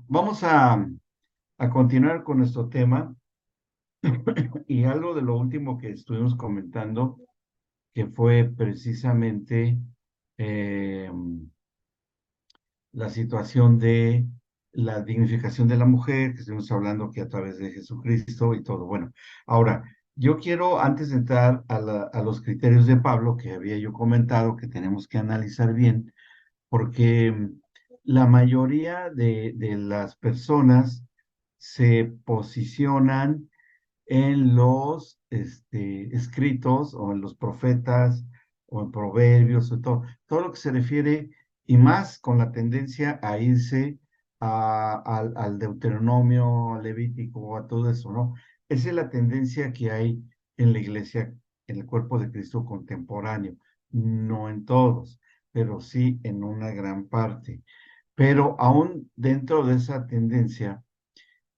vamos a continuar con nuestro tema y algo de lo último que estuvimos comentando, que fue precisamente eh, la situación de la dignificación de la mujer, que estuvimos hablando que a través de Jesucristo y todo. Bueno, ahora, yo quiero, antes de entrar a los criterios de Pablo, que había yo comentado que tenemos que analizar bien, porque la mayoría de las personas se posicionan en los escritos o en los profetas o en proverbios o todo lo que se refiere y más con la tendencia a irse al Deuteronomio, al Levítico, a todo eso, ¿no? Esa es la tendencia que hay en la iglesia, en el cuerpo de Cristo contemporáneo, no en todos, pero sí en una gran parte. Pero aún dentro de esa tendencia,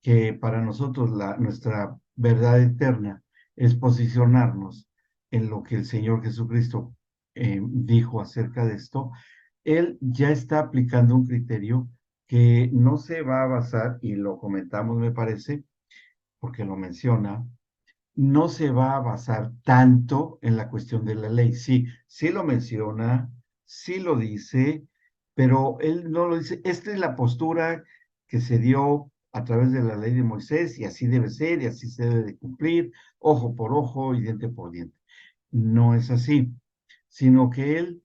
que para nosotros nuestra verdad eterna es posicionarnos en lo que el Señor Jesucristo dijo acerca de esto. Él ya está aplicando un criterio que no se va a basar, y lo comentamos me parece, porque lo menciona, no se va a basar tanto en la cuestión de la ley. Sí, sí lo menciona, sí lo dice, pero él no lo dice. Esta es la postura que se dio a través de la ley de Moisés y así debe ser y así se debe de cumplir, ojo por ojo y diente por diente. No es así, sino que él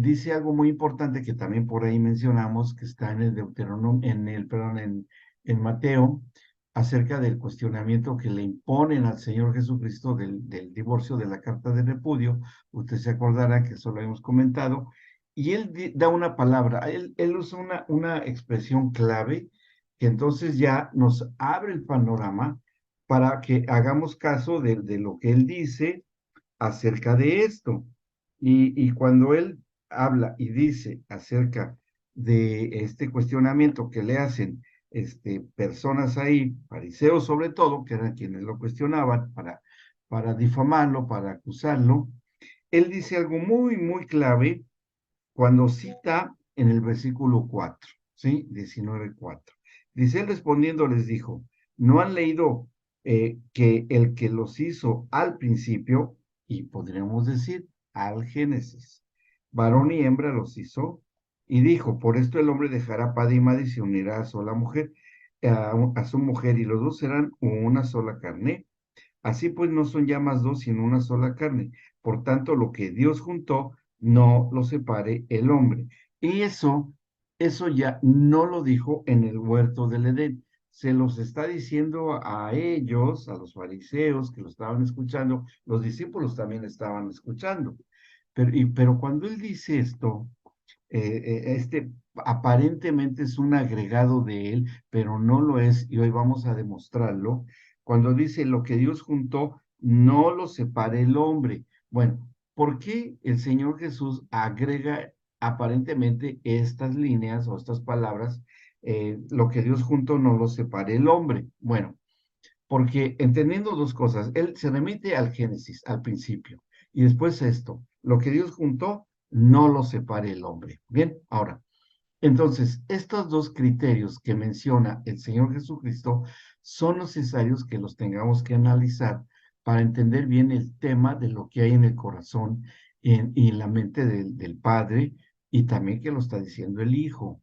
dice algo muy importante que también por ahí mencionamos, que está en el Deuteronomio, perdón, en Mateo, acerca del cuestionamiento que le imponen al Señor Jesucristo del divorcio, de la carta de repudio. Usted se acordará que eso lo hemos comentado. Y él da una palabra, él usa una expresión clave que entonces ya nos abre el panorama para que hagamos caso de lo que él dice acerca de esto. Y cuando él habla y dice acerca de este cuestionamiento que le hacen personas ahí, fariseos sobre todo, que eran quienes lo cuestionaban para difamarlo, para acusarlo, él dice algo muy, muy clave cuando cita en el versículo 4, ¿sí? 19:4. Dice, él respondiendo les dijo, ¿no han leído que el que los hizo al principio, y podríamos decir al Génesis, varón y hembra los hizo, y dijo, por esto el hombre dejará padre y madre y se unirá a sola mujer, a su mujer, y los dos serán una sola carne? Así pues no son ya más dos, sino una sola carne. Por tanto, lo que Dios juntó, no lo separe el hombre. Y eso ya no lo dijo en el huerto del Edén. Se los está diciendo a ellos, a los fariseos que lo estaban escuchando, los discípulos también estaban escuchando. Pero cuando él dice esto, aparentemente es un agregado de él, pero no lo es, y hoy vamos a demostrarlo. Cuando dice lo que Dios juntó, no lo separe el hombre. Bueno, ¿por qué el Señor Jesús agrega aparentemente estas líneas o estas palabras? Lo que Dios juntó, no lo separe el hombre. Bueno, porque entendiendo dos cosas, él se remite al Génesis, al principio, y después esto, lo que Dios juntó, no lo separe el hombre. Bien, ahora, entonces, estos dos criterios que menciona el Señor Jesucristo son necesarios que los tengamos que analizar para entender bien el tema de lo que hay en el corazón y en la mente del Padre, y también que lo está diciendo el Hijo.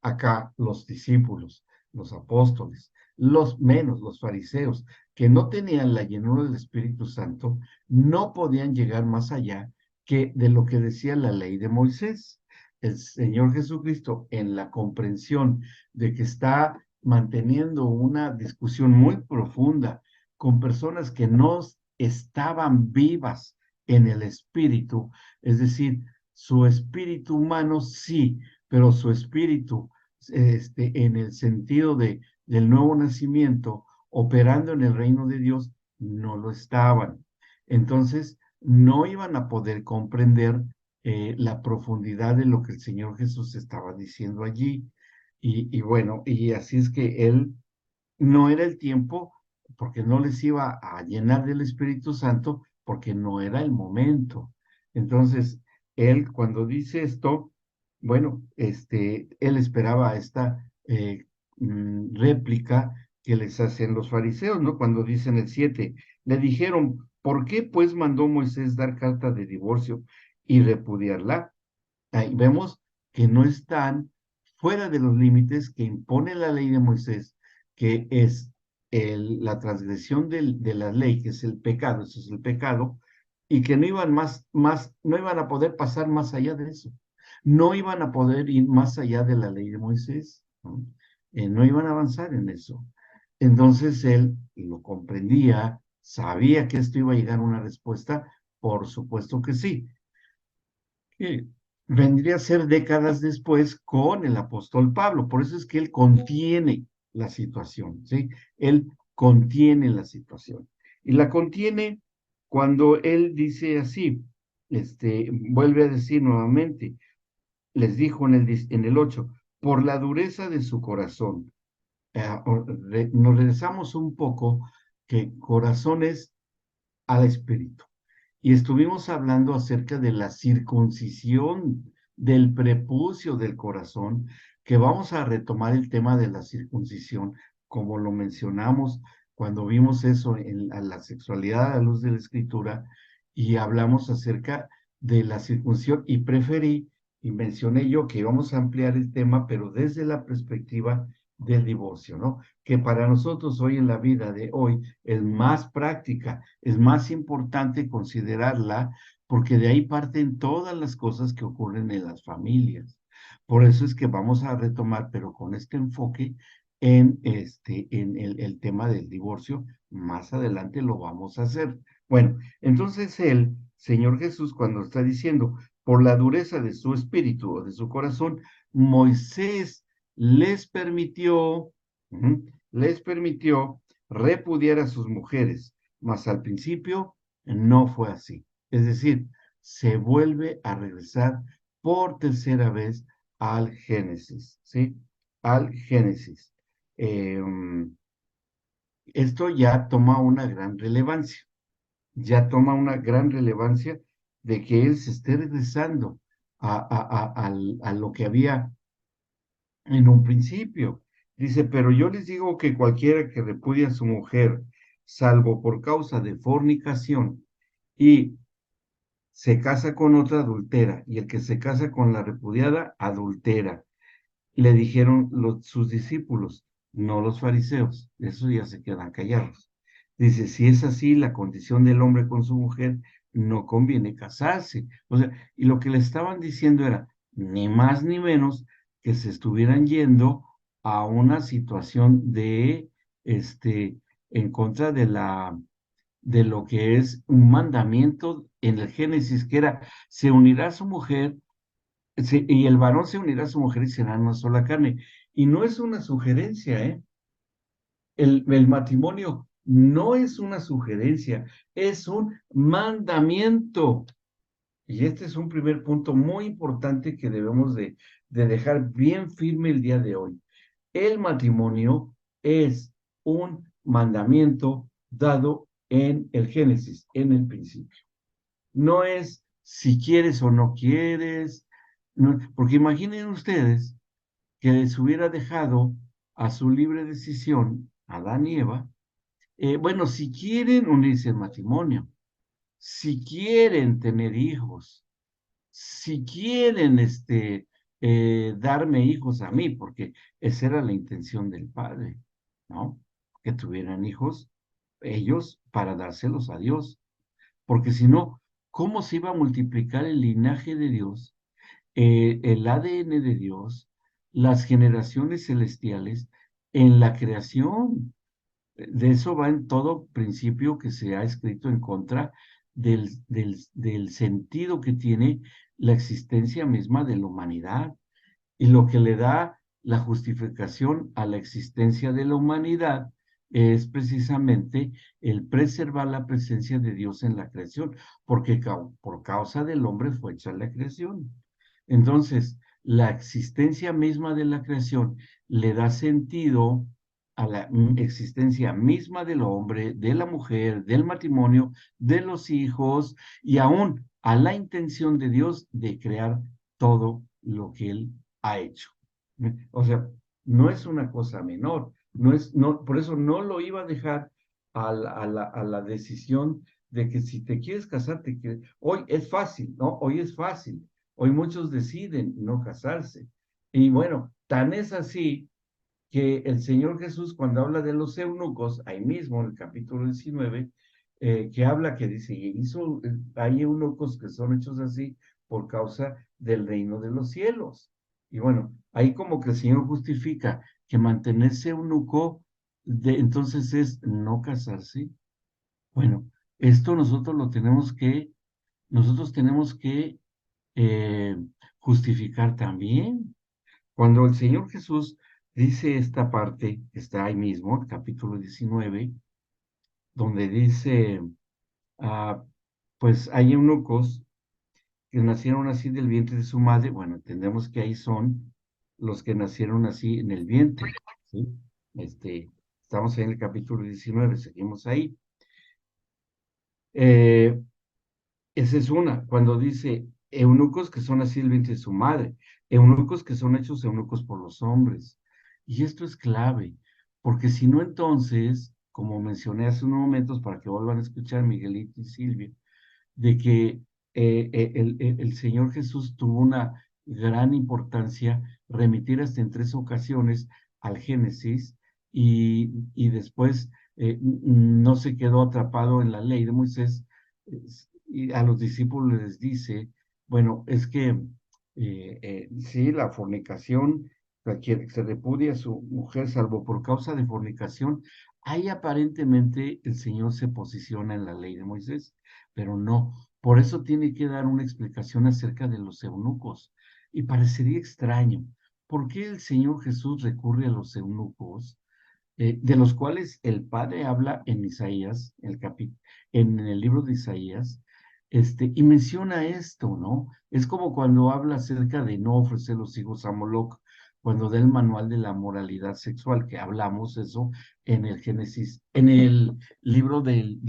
Acá los discípulos, los apóstoles, los menos, los fariseos, que no tenían la llenura del Espíritu Santo, no podían llegar más allá que de lo que decía la ley de Moisés. El Señor Jesucristo, en la comprensión de que está manteniendo una discusión muy profunda con personas que no estaban vivas en el espíritu, es decir, su espíritu humano sí, pero su espíritu en el sentido del nuevo nacimiento, operando en el reino de Dios, no lo estaban. Entonces, no iban a poder comprender la profundidad de lo que el Señor Jesús estaba diciendo allí. Y bueno, y así es que él no era el tiempo, porque no les iba a llenar del Espíritu Santo, porque no era el momento. Entonces, él cuando dice esto, bueno, él esperaba esta réplica que les hacen los fariseos, ¿no? Cuando dicen el 7, le dijeron, ¿por qué pues mandó Moisés dar carta de divorcio y repudiarla? Ahí vemos que no están fuera de los límites que impone la ley de Moisés, que es la transgresión de la ley, que es el pecado, eso es el pecado, y que no iban no iban a poder pasar más allá de eso. No iban a poder ir más allá de la ley de Moisés, ¿no? No iban a avanzar en eso. Entonces él lo comprendía, sabía que esto iba a llegar a una respuesta, por supuesto que sí, que vendría a ser décadas después con el apóstol Pablo. Por eso es que él contiene la situación, ¿sí? Él contiene la situación. Y la contiene cuando él dice así, vuelve a decir nuevamente, les dijo en el 8, por la dureza de su corazón. Nos regresamos un poco, que corazón es al espíritu. Y estuvimos hablando acerca de la circuncisión del prepucio del corazón, que vamos a retomar el tema de la circuncisión, como lo mencionamos cuando vimos eso en la sexualidad a la luz de la escritura, y hablamos acerca de la circuncisión, y preferí, y mencioné yo que íbamos a ampliar el tema, pero desde la perspectiva del divorcio, ¿no? Que para nosotros hoy en la vida de hoy es más práctica, es más importante considerarla, porque de ahí parten todas las cosas que ocurren en las familias. Por eso es que vamos a retomar, pero con este enfoque en el tema del divorcio. Más adelante lo vamos a hacer. Bueno, entonces el Señor Jesús, cuando está diciendo, por la dureza de su espíritu o de su corazón, Moisés les permitió, les permitió repudiar a sus mujeres, mas al principio no fue así. Es decir, se vuelve a regresar por tercera vez al Génesis, ¿sí? Al Génesis. Eh, Esto ya toma una gran relevancia, ya toma una gran relevancia de que él se esté regresando a lo que había en un principio. Dice, pero yo les digo que cualquiera que repudia a su mujer, salvo por causa de fornicación, y se casa con otra adultera, y el que se casa con la repudiada adultera. Le dijeron sus discípulos, no los fariseos, eso ya se quedan callados. Dice, si es así la condición del hombre con su mujer, no conviene casarse. O sea, y lo que le estaban diciendo era, ni más ni menos, que se estuvieran yendo a una situación en contra de lo que es un mandamiento en el Génesis, que era, se unirá a su mujer, y el varón se unirá a su mujer y serán una sola carne. Y no es una sugerencia, ¿eh? El matrimonio no es una sugerencia, es un mandamiento. Y este es un primer punto muy importante que debemos de dejar bien firme el día de hoy. El matrimonio es un mandamiento dado en el Génesis, en el principio. No es si quieres o no quieres, porque imaginen ustedes que les hubiera dejado a su libre decisión, Adán y Eva, bueno, si quieren unirse en matrimonio, si quieren tener hijos, si quieren darme hijos a mí, porque esa era la intención del padre, ¿no? Que tuvieran hijos ellos para dárselos a Dios, porque si no, ¿cómo se iba a multiplicar el linaje de Dios, el ADN de Dios, las generaciones celestiales en la creación? De eso va en todo principio que se ha escrito en contra del sentido que tiene la existencia misma de la humanidad, y lo que le da la justificación a la existencia de la humanidad es precisamente el preservar la presencia de Dios en la creación, porque por causa del hombre fue hecha la creación. Entonces, la existencia misma de la creación le da sentido a la existencia misma del hombre, de la mujer, del matrimonio, de los hijos, y aún a la intención de Dios de crear todo lo que Él ha hecho. O sea, no es una cosa menor, no es, no, por eso no lo iba a dejar a la decisión de que si te quieres casar, hoy es fácil, ¿no? Hoy es fácil, hoy muchos deciden no casarse. Y bueno, tan es así que el Señor Jesús, cuando habla de los eunucos, ahí mismo en el capítulo 19, que habla, que dice, hay eunucos que son hechos así por causa del reino de los cielos. Y bueno, ahí como que el Señor justifica que mantenerse eunuco, entonces es no casarse. Bueno, esto nosotros tenemos que eh, justificar también. Cuando el Señor Jesús dice esta parte, está ahí mismo, capítulo 19, donde dice, ah, pues hay eunucos que nacieron así del vientre de su madre, bueno, entendemos que ahí son los que nacieron así en el vientre, ¿sí? Este, estamos en el capítulo 19, seguimos ahí. Eh, Esa es una, cuando dice eunucos que son así el vientre de su madre, eunucos que son hechos eunucos por los hombres. Y esto es clave, porque si no entonces, como mencioné hace unos momentos, para que vuelvan a escuchar Miguelito y Silvia, de que el Señor Jesús tuvo una gran importancia, remitir hasta en 3 ocasiones al Génesis y después no se quedó atrapado en la ley de Moisés y a los discípulos les dice, bueno, es que sí, la fornicación, cualquier que se repudia a su mujer salvo por causa de fornicación, ahí aparentemente el Señor se posiciona en la ley de Moisés, pero no. Por eso tiene que dar una explicación acerca de los eunucos. Y parecería extraño. ¿Por qué el Señor Jesús recurre a los eunucos, de los cuales el Padre habla en Isaías, en el libro de Isaías, y menciona esto, ¿no? Es como cuando habla acerca de no ofrecer los hijos a Moloc, cuando da el manual de la moralidad sexual, que hablamos eso en el Génesis, en el libro del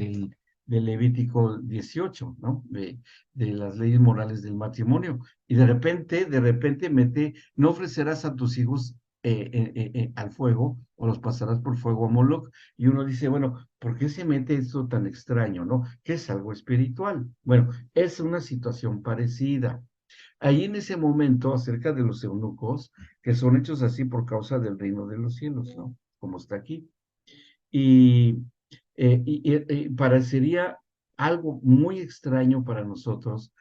Levítico 18, ¿no? De las leyes morales del matrimonio. Y de repente mete, no ofrecerás a tus hijos al fuego o los pasarás por fuego a Moloch. Y uno dice, bueno, ¿por qué se mete esto tan extraño, no? Que es algo espiritual. Bueno, es una situación parecida. Ahí en ese momento, acerca de los eunucos, que son hechos así por causa del reino de los cielos, ¿no? Como está aquí. Y, parecería algo muy extraño para nosotros.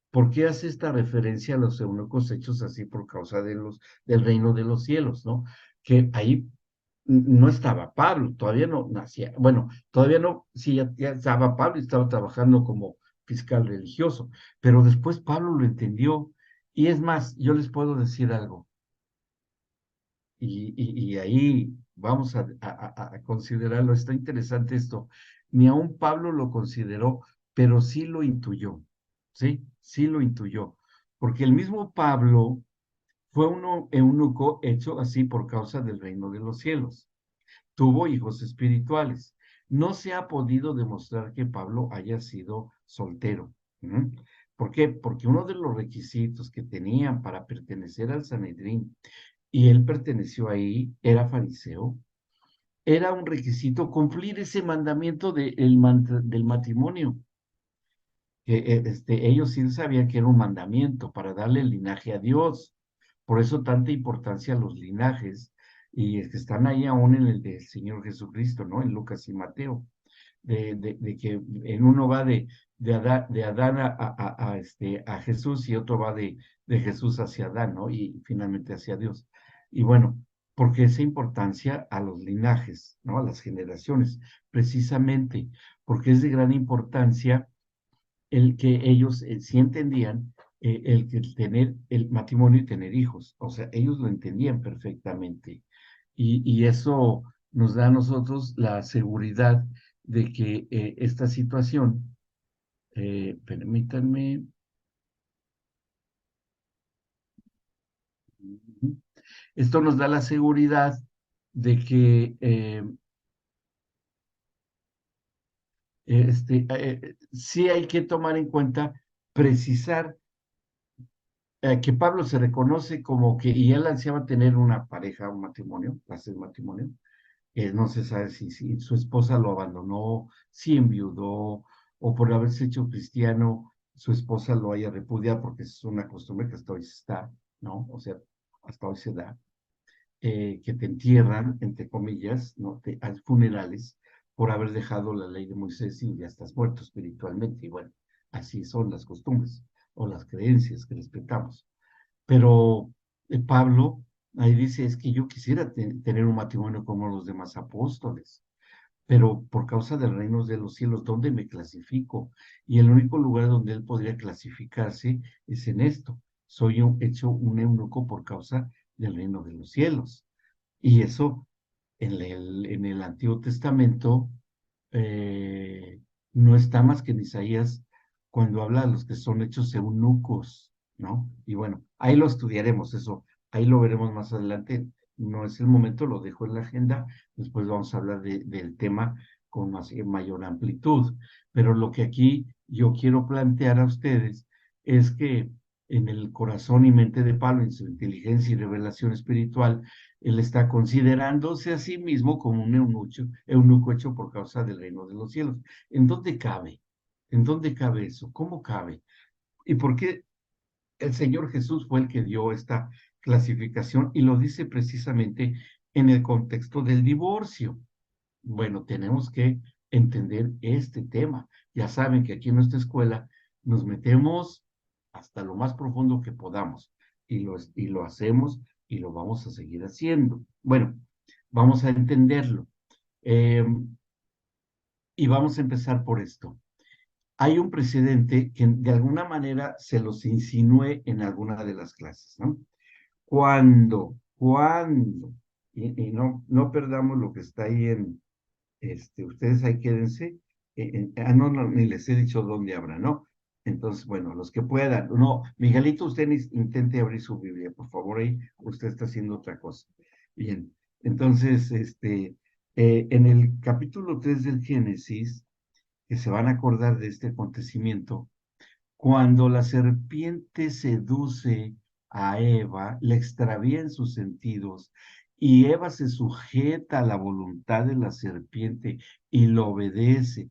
¿Por qué hace esta referencia a los eunucos hechos así por causa del reino de los cielos, ¿no? Que ahí no estaba Pablo, todavía no nacía, bueno, todavía no, sí, ya estaba Pablo y estaba trabajando como fiscal religioso, pero después Pablo lo entendió. Y es más, yo les puedo decir algo, y ahí vamos a considerarlo, está interesante esto, ni aún Pablo lo consideró, pero sí lo intuyó, ¿sí? Sí lo intuyó, porque el mismo Pablo fue un eunuco hecho así por causa del reino de los cielos. Tuvo hijos espirituales. No se ha podido demostrar que Pablo haya sido soltero. ¿Mm? ¿Por qué? Porque uno de los requisitos que tenían para pertenecer al Sanedrín, y él perteneció ahí, era fariseo, era un requisito cumplir ese mandamiento del matrimonio. Que ellos sí sabían que era un mandamiento para darle el linaje a Dios. Por eso tanta importancia a los linajes, y es que están ahí aún en el del Señor Jesucristo, ¿no? En Lucas y Mateo, de que en uno va de Adán a Jesús y otro va de Jesús hacia Adán, ¿no? Y finalmente hacia Dios. Y bueno, porque esa importancia a los linajes, ¿no? A las generaciones, precisamente porque es de gran importancia el que ellos sí entendían, el que tener el matrimonio y tener hijos. O sea, ellos lo entendían perfectamente. Y eso nos da a nosotros la seguridad de que esta situación, permítanme, esto nos da la seguridad de que sí hay que tomar en cuenta, precisar que Pablo se reconoce como que, y él ansiaba tener una pareja, un matrimonio, hacer matrimonio. No se sabe si su esposa lo abandonó, si enviudó, o por haberse hecho cristiano, su esposa lo haya repudiado, porque es una costumbre que hasta hoy se está, ¿no? O sea, hasta hoy se da, que te entierran, entre comillas, ¿no? Hay funerales por haber dejado la ley de Moisés y ya estás muerto espiritualmente. Y bueno, así son las costumbres o las creencias que respetamos. Pero Pablo ahí dice, es que yo quisiera tener un matrimonio como los demás apóstoles, pero por causa del reino de los cielos, ¿dónde me clasifico? Y el único lugar donde él podría clasificarse es en esto. Soy hecho un eunuco por causa del reino de los cielos. Y eso en el Antiguo Testamento eh, no está más que en Isaías cuando habla de los que son hechos eunucos, ¿no? Y bueno, ahí lo estudiaremos, eso, ahí lo veremos más adelante. No es el momento, lo dejo en la agenda, después vamos a hablar del tema con mayor amplitud. Pero lo que aquí yo quiero plantear a ustedes es que en el corazón y mente de Pablo, en su inteligencia y revelación espiritual, él está considerándose a sí mismo como un eunuco hecho por causa del reino de los cielos. ¿En dónde cabe? ¿En dónde cabe eso? ¿Cómo cabe? ¿Y por qué el Señor Jesús fue el que dio esta clasificación? Y lo dice precisamente en el contexto del divorcio. Bueno, tenemos que entender este tema. Ya saben que aquí en nuestra escuela nos metemos hasta lo más profundo que podamos y lo hacemos y lo vamos a seguir haciendo. Bueno, vamos a entenderlo eh, y vamos a empezar por esto. Hay un precedente que de alguna manera se los insinué en alguna de las clases, ¿no? Cuando, y no perdamos lo que está ahí ustedes ahí quédense. No, no, ni les he dicho dónde habrá, ¿no? Entonces, bueno, los que puedan. No, Miguelito, usted intente abrir su Biblia, por favor, ahí usted está haciendo otra cosa. Bien, entonces, en el capítulo 3 del Génesis, que se van a acordar de este acontecimiento, cuando la serpiente seduce a Eva, le extravía en sus sentidos y Eva se sujeta a la voluntad de la serpiente y lo obedece,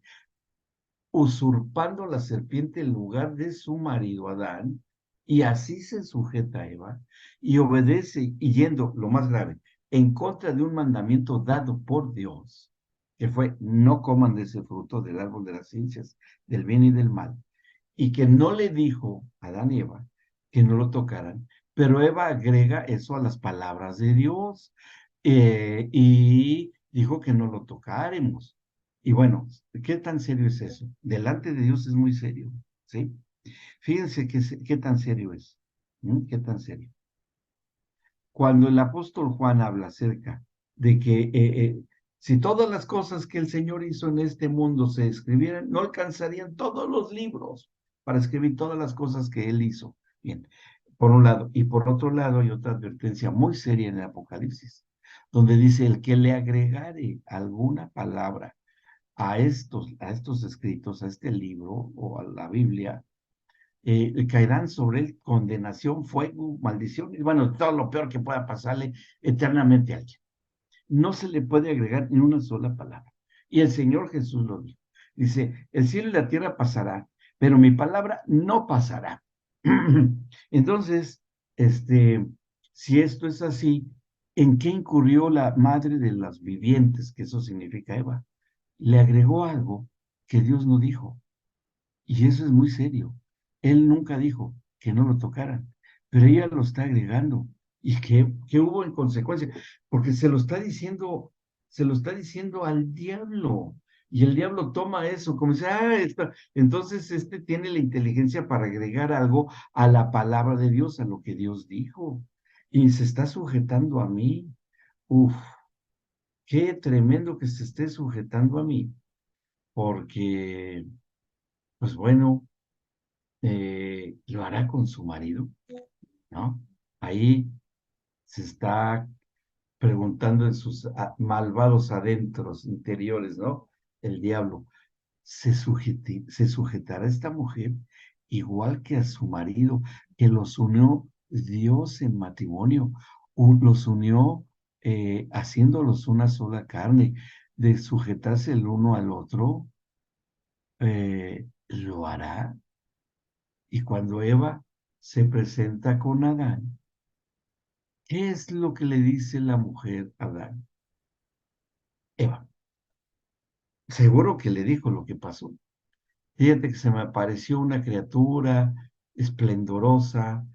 usurpando la serpiente el lugar de su marido Adán, y así se sujeta a Eva y obedece y yendo, lo más grave, en contra de un mandamiento dado por Dios, que fue no coman de ese fruto del árbol de las ciencias, del bien y del mal, y que no le dijo a Adán y Eva que no lo tocaran, pero Eva agrega eso a las palabras de Dios y dijo que no lo tocáramos. Y bueno, ¿qué tan serio es eso? Delante de Dios es muy serio, ¿sí? Fíjense qué tan serio es. ¿Qué tan serio? Cuando el apóstol Juan habla acerca de que si todas las cosas que el Señor hizo en este mundo se escribieran, no alcanzarían todos los libros para escribir todas las cosas que Él hizo. Bien, por un lado. Y por otro lado, hay otra advertencia muy seria en el Apocalipsis, donde dice, el que le agregare alguna palabra a estos escritos, a este libro o a la Biblia, caerán sobre él condenación, fuego, maldición, y bueno, todo lo peor que pueda pasarle eternamente a alguien. No se le puede agregar ni una sola palabra. Y el Señor Jesús lo dijo. Dice, el cielo y la tierra pasará, pero mi palabra no pasará. Entonces, si esto es así, ¿en qué incurrió la madre de las vivientes? Que eso significa Eva. Le agregó algo que Dios no dijo. Y eso es muy serio. Él nunca dijo que no lo tocaran, pero ella lo está agregando. ¿Y qué hubo en consecuencia? Porque se lo está diciendo al diablo. Y el diablo toma eso, como dice, entonces este tiene la inteligencia para agregar algo a la palabra de Dios, a lo que Dios dijo. Y se está sujetando a mí. Uf, qué tremendo que se esté sujetando a mí, porque, pues bueno, lo hará con su marido, ¿no? Ahí se está preguntando en sus malvados adentros interiores, ¿no? El diablo, ¿se sujetará esta mujer? igual que a su marido, que los unió Dios en matrimonio, los unió haciéndolos una sola carne, de sujetarse el uno al otro, lo hará. Y cuando Eva se presenta con Adán, ¿qué es lo que le dice la mujer a Adán? Eva, seguro que le dijo lo que pasó. Fíjate que se me apareció una criatura esplendorosa,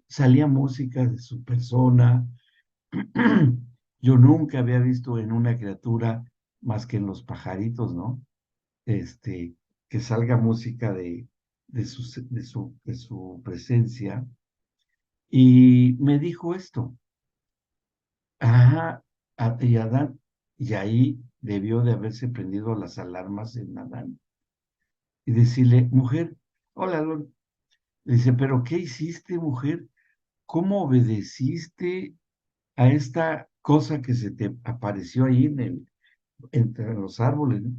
salía música de su persona. Yo nunca había visto en una criatura más que en los pajaritos, ¿no? Que salga música de su presencia. Y me dijo esto, ah, y Adán, y ahí debió de haberse prendido las alarmas en Adán y decirle, mujer, hola, Lord. Dice, pero ¿qué hiciste, mujer? ¿Cómo obedeciste a esta cosa que se te apareció ahí entre los árboles? ¿No?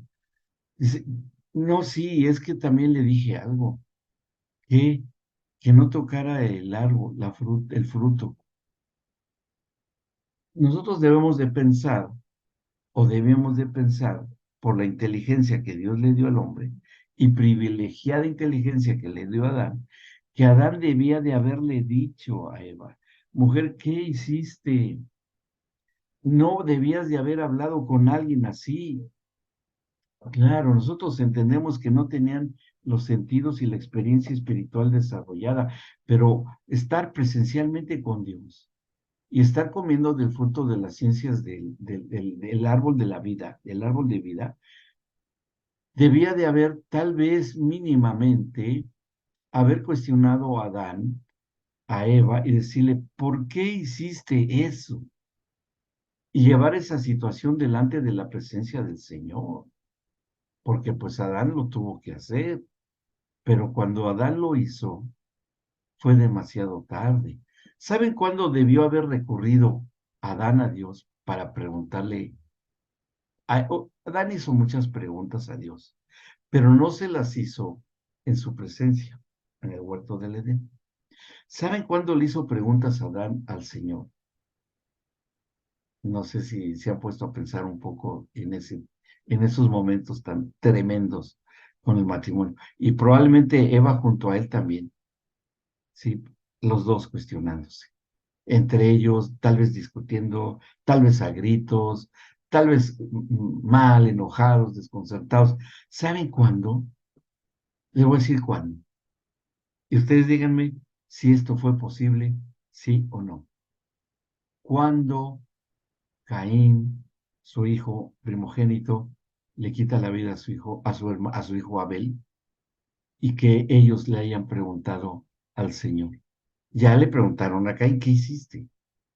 Dice, no, sí, es que también le dije algo, que, que no tocara el árbol, el fruto. Nosotros debemos de pensar, o debemos de pensar, por la inteligencia que Dios le dio al hombre, y privilegiada inteligencia que le dio a Adán, que Adán debía de haberle dicho a Eva, mujer, ¿qué hiciste? No debías de haber hablado con alguien así. Claro, nosotros entendemos que no tenían los sentidos y la experiencia espiritual desarrollada, pero estar presencialmente con Dios y estar comiendo del fruto de las ciencias del árbol de la vida, del árbol de vida, debía de haber tal vez mínimamente haber cuestionado a Adán, a Eva, y decirle, ¿por qué hiciste eso? Y llevar esa situación delante de la presencia del Señor, porque pues Adán lo tuvo que hacer. Pero cuando Adán lo hizo, fue demasiado tarde. ¿Saben cuándo debió haber recurrido Adán a Dios para preguntarle? Adán hizo muchas preguntas a Dios, pero no se las hizo en su presencia, en el huerto del Edén. ¿Saben cuándo le hizo preguntas a Adán al Señor? No sé si se han puesto a pensar un poco en esos momentos tan tremendos con el matrimonio. Y probablemente Eva junto a él también. Sí, los dos cuestionándose, entre ellos, tal vez discutiendo, tal vez a gritos, tal vez mal, enojados, desconcertados. ¿Saben cuándo? Les voy a decir cuándo. Y ustedes díganme si esto fue posible, sí o no. Cuando Caín, su hijo primogénito, le quita la vida a su hijo, a su hijo Abel, y que ellos le hayan preguntado al Señor. Ya le preguntaron a Caín, ¿qué hiciste?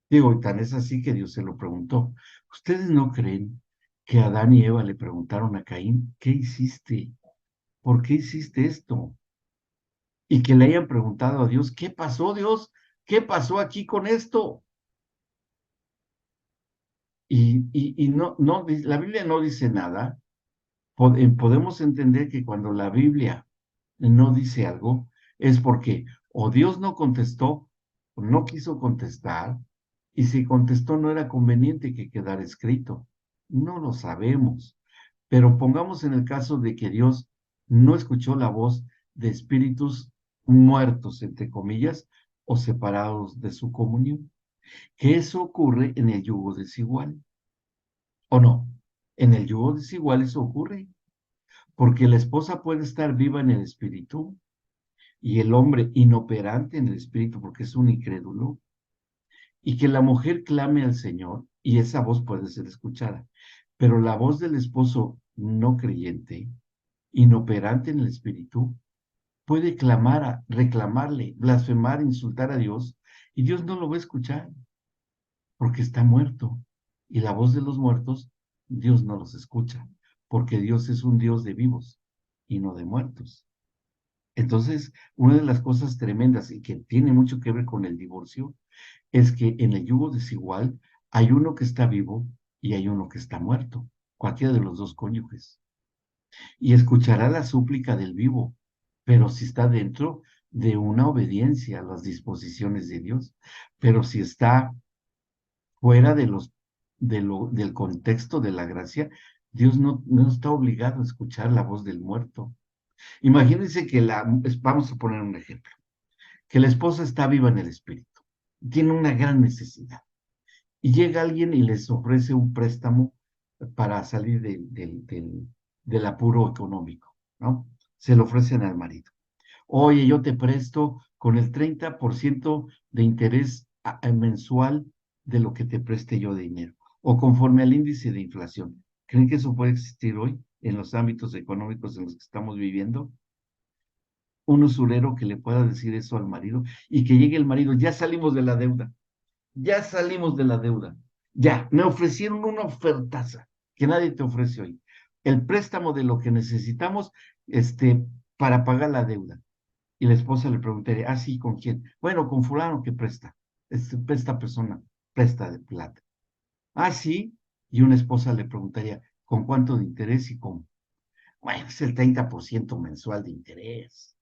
Digo, y tan es así que Dios se lo preguntó. ¿Ustedes no creen que Adán y Eva le preguntaron a Caín, ¿qué hiciste? ¿Por qué hiciste esto? Y que le hayan preguntado a Dios, ¿qué pasó, Dios? ¿Qué pasó aquí con esto? Y no, no, la Biblia no dice nada. Podemos entender que cuando la Biblia no dice algo, es porque o Dios no contestó, o no quiso contestar, y si contestó no era conveniente que quedara escrito. No lo sabemos, pero pongamos en el caso de que Dios no escuchó la voz de espíritus muertos, entre comillas, o separados de su comunión, que eso ocurre en el yugo desigual, ¿o no? En el yugo desigual eso ocurre, porque la esposa puede estar viva en el espíritu, y el hombre inoperante en el espíritu porque es un incrédulo, y que la mujer clame al Señor y esa voz puede ser escuchada, pero la voz del esposo no creyente, inoperante en el espíritu, puede reclamarle, blasfemar, insultar a Dios, y Dios no lo va a escuchar porque está muerto. Y la voz de los muertos, Dios no los escucha, porque Dios es un Dios de vivos y no de muertos. Entonces, una de las cosas tremendas y que tiene mucho que ver con el divorcio es que en el yugo desigual hay uno que está vivo y hay uno que está muerto, cualquiera de los dos cónyuges. Y escuchará la súplica del vivo, pero si está dentro de una obediencia a las disposiciones de Dios. Pero si está fuera del contexto de la gracia, Dios no está obligado a escuchar la voz del muerto. Imagínense que vamos a poner un ejemplo, que la esposa está viva en el espíritu, tiene una gran necesidad, y llega alguien y les ofrece un préstamo para salir del apuro económico, ¿no? Se lo ofrecen al marido. Oye, yo te presto con el 30% de interés mensual de lo que te preste yo de dinero, o conforme al índice de inflación. ¿Creen que eso puede existir hoy en los ámbitos económicos en los que estamos viviendo? Un usurero que le pueda decir eso al marido y que llegue el marido, ya salimos de la deuda, ya salimos de la deuda, ya, me ofrecieron una ofertaza que nadie te ofrece hoy. El préstamo de lo que necesitamos, para pagar la deuda. Y la esposa le preguntaría, ah, sí, ¿con quién? Bueno, con fulano que presta. Esta persona presta de plata. Ah, sí. Y una esposa le preguntaría, ¿con cuánto de interés y cómo? Bueno, es el 30% mensual de interés.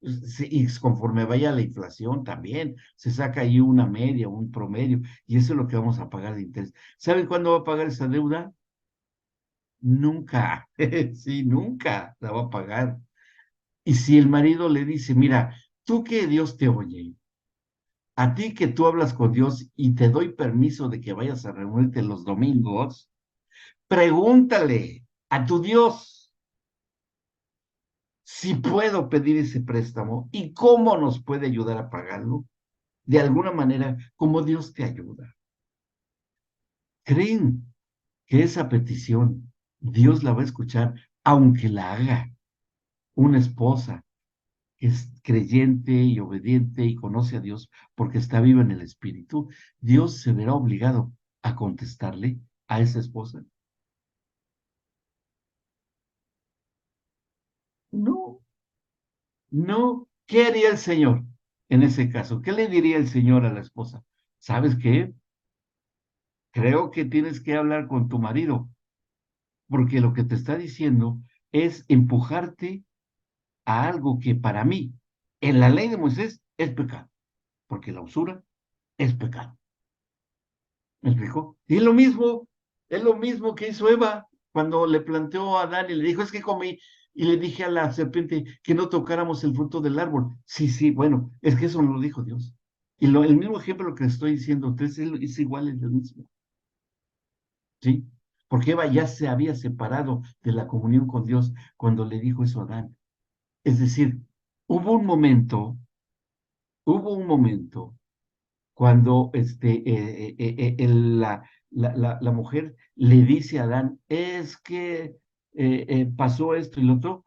Sí, y conforme vaya la inflación también, se saca ahí una media, un promedio, y eso es lo que vamos a pagar de interés. ¿Saben cuándo va a pagar esa deuda? Nunca. Sí, nunca la va a pagar. Y si el marido le dice, mira, tú que Dios te oye, a ti que tú hablas con Dios y te doy permiso de que vayas a reunirte los domingos, pregúntale a tu Dios si puedo pedir ese préstamo y cómo nos puede ayudar a pagarlo. De alguna manera, como Dios te ayuda. ¿Creen que esa petición Dios la va a escuchar aunque la haga una esposa que es creyente y obediente y conoce a Dios porque está viva en el Espíritu? ¿Dios se verá obligado a contestarle a esa esposa? No, no. ¿Qué haría el Señor en ese caso? ¿Qué le diría el Señor a la esposa? ¿Sabes qué? Creo que tienes que hablar con tu marido, porque lo que te está diciendo es empujarte a algo que para mí, en la ley de Moisés, es pecado, porque la usura es pecado. ¿Me explicó? Y es lo mismo que hizo Eva cuando le planteó a Adán y le dijo, es que comí, y le dije a la serpiente que no tocáramos el fruto del árbol. Sí, sí, bueno, es que eso no lo dijo Dios. Y el mismo ejemplo que estoy diciendo, es igual, es lo mismo, ¿sí? Porque Eva ya se había separado de la comunión con Dios cuando le dijo eso a Adán. Es decir, hubo un momento, hubo un momento cuando la mujer le dice a Adán, es que pasó esto y lo otro,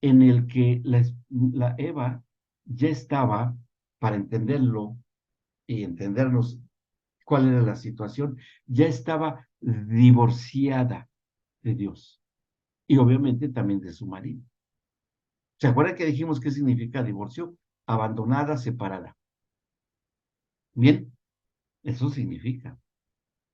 en el que la Eva ya estaba, para entenderlo y entendernos cuál era la situación, ya estaba divorciada de Dios y obviamente también de su marido. ¿Se acuerdan que dijimos qué significa divorcio? Abandonada, separada. Bien, eso significa.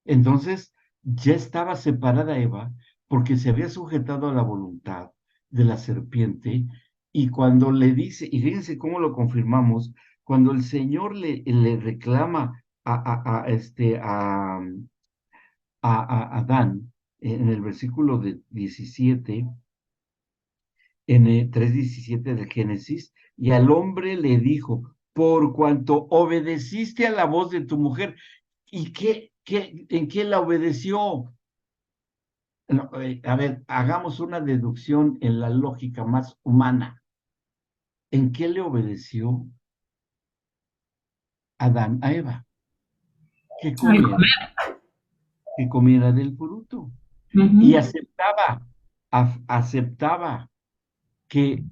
Entonces, ya estaba separada Eva porque se había sujetado a la voluntad de la serpiente, y cuando le dice, y fíjense cómo lo confirmamos, cuando el Señor le reclama a Adán en el versículo 17, en el 3:17 del Génesis, y al hombre le dijo, por cuanto obedeciste a la voz de tu mujer. ¿Y en qué la obedeció? No, a ver, hagamos una deducción en la lógica más humana. ¿En qué le obedeció Adán a Eva? Que Al comiera, comer. que comiera del fruto. Y Ujú. aceptaba que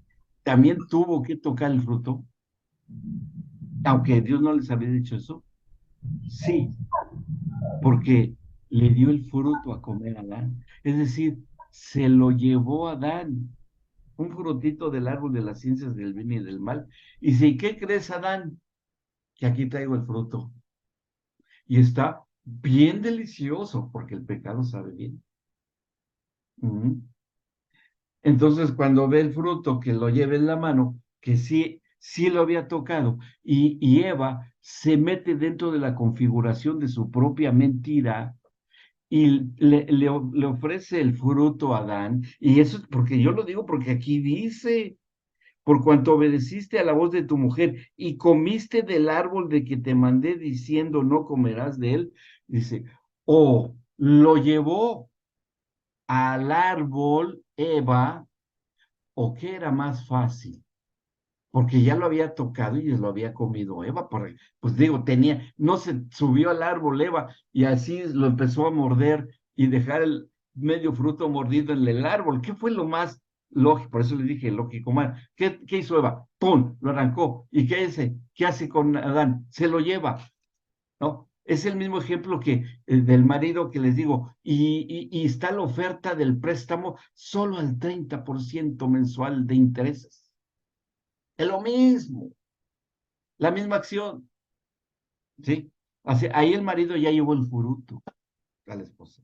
también tuvo que tocar el fruto, aunque Dios no les había dicho eso. Sí, porque le dio el fruto a comer a Adán. Es decir, se lo llevó a Adán, un frutito del árbol de las ciencias del bien y del mal. Y si, ¿qué crees, Adán? Que aquí traigo el fruto. Y está bien delicioso, porque el pecado sabe bien. Ujú. Entonces, cuando ve el fruto que lo lleva en la mano, que sí, sí lo había tocado. Y Eva se mete dentro de la configuración de su propia mentira y le ofrece el fruto a Adán. Y eso es porque yo lo digo porque aquí dice, por cuanto obedeciste a la voz de tu mujer y comiste del árbol de que te mandé diciendo no comerás de él, dice, o lo llevó al árbol Eva, o qué era más fácil, porque ya lo había tocado y lo había comido Eva, pues digo, tenía, no se subió al árbol Eva y así lo empezó a morder y dejar el medio fruto mordido en el árbol. ¿Qué fue lo más lógico? Por eso le dije lógico, man. ¿Qué hizo Eva? ¡Pum! Lo arrancó. ¿Y qué hace con Adán? Se lo lleva, ¿no? Es el mismo ejemplo que del marido que les digo, y está la oferta del préstamo solo al 30% mensual de intereses. Es lo mismo, la misma acción, ¿sí? Así, ahí el marido ya llevó el fruto a la esposa,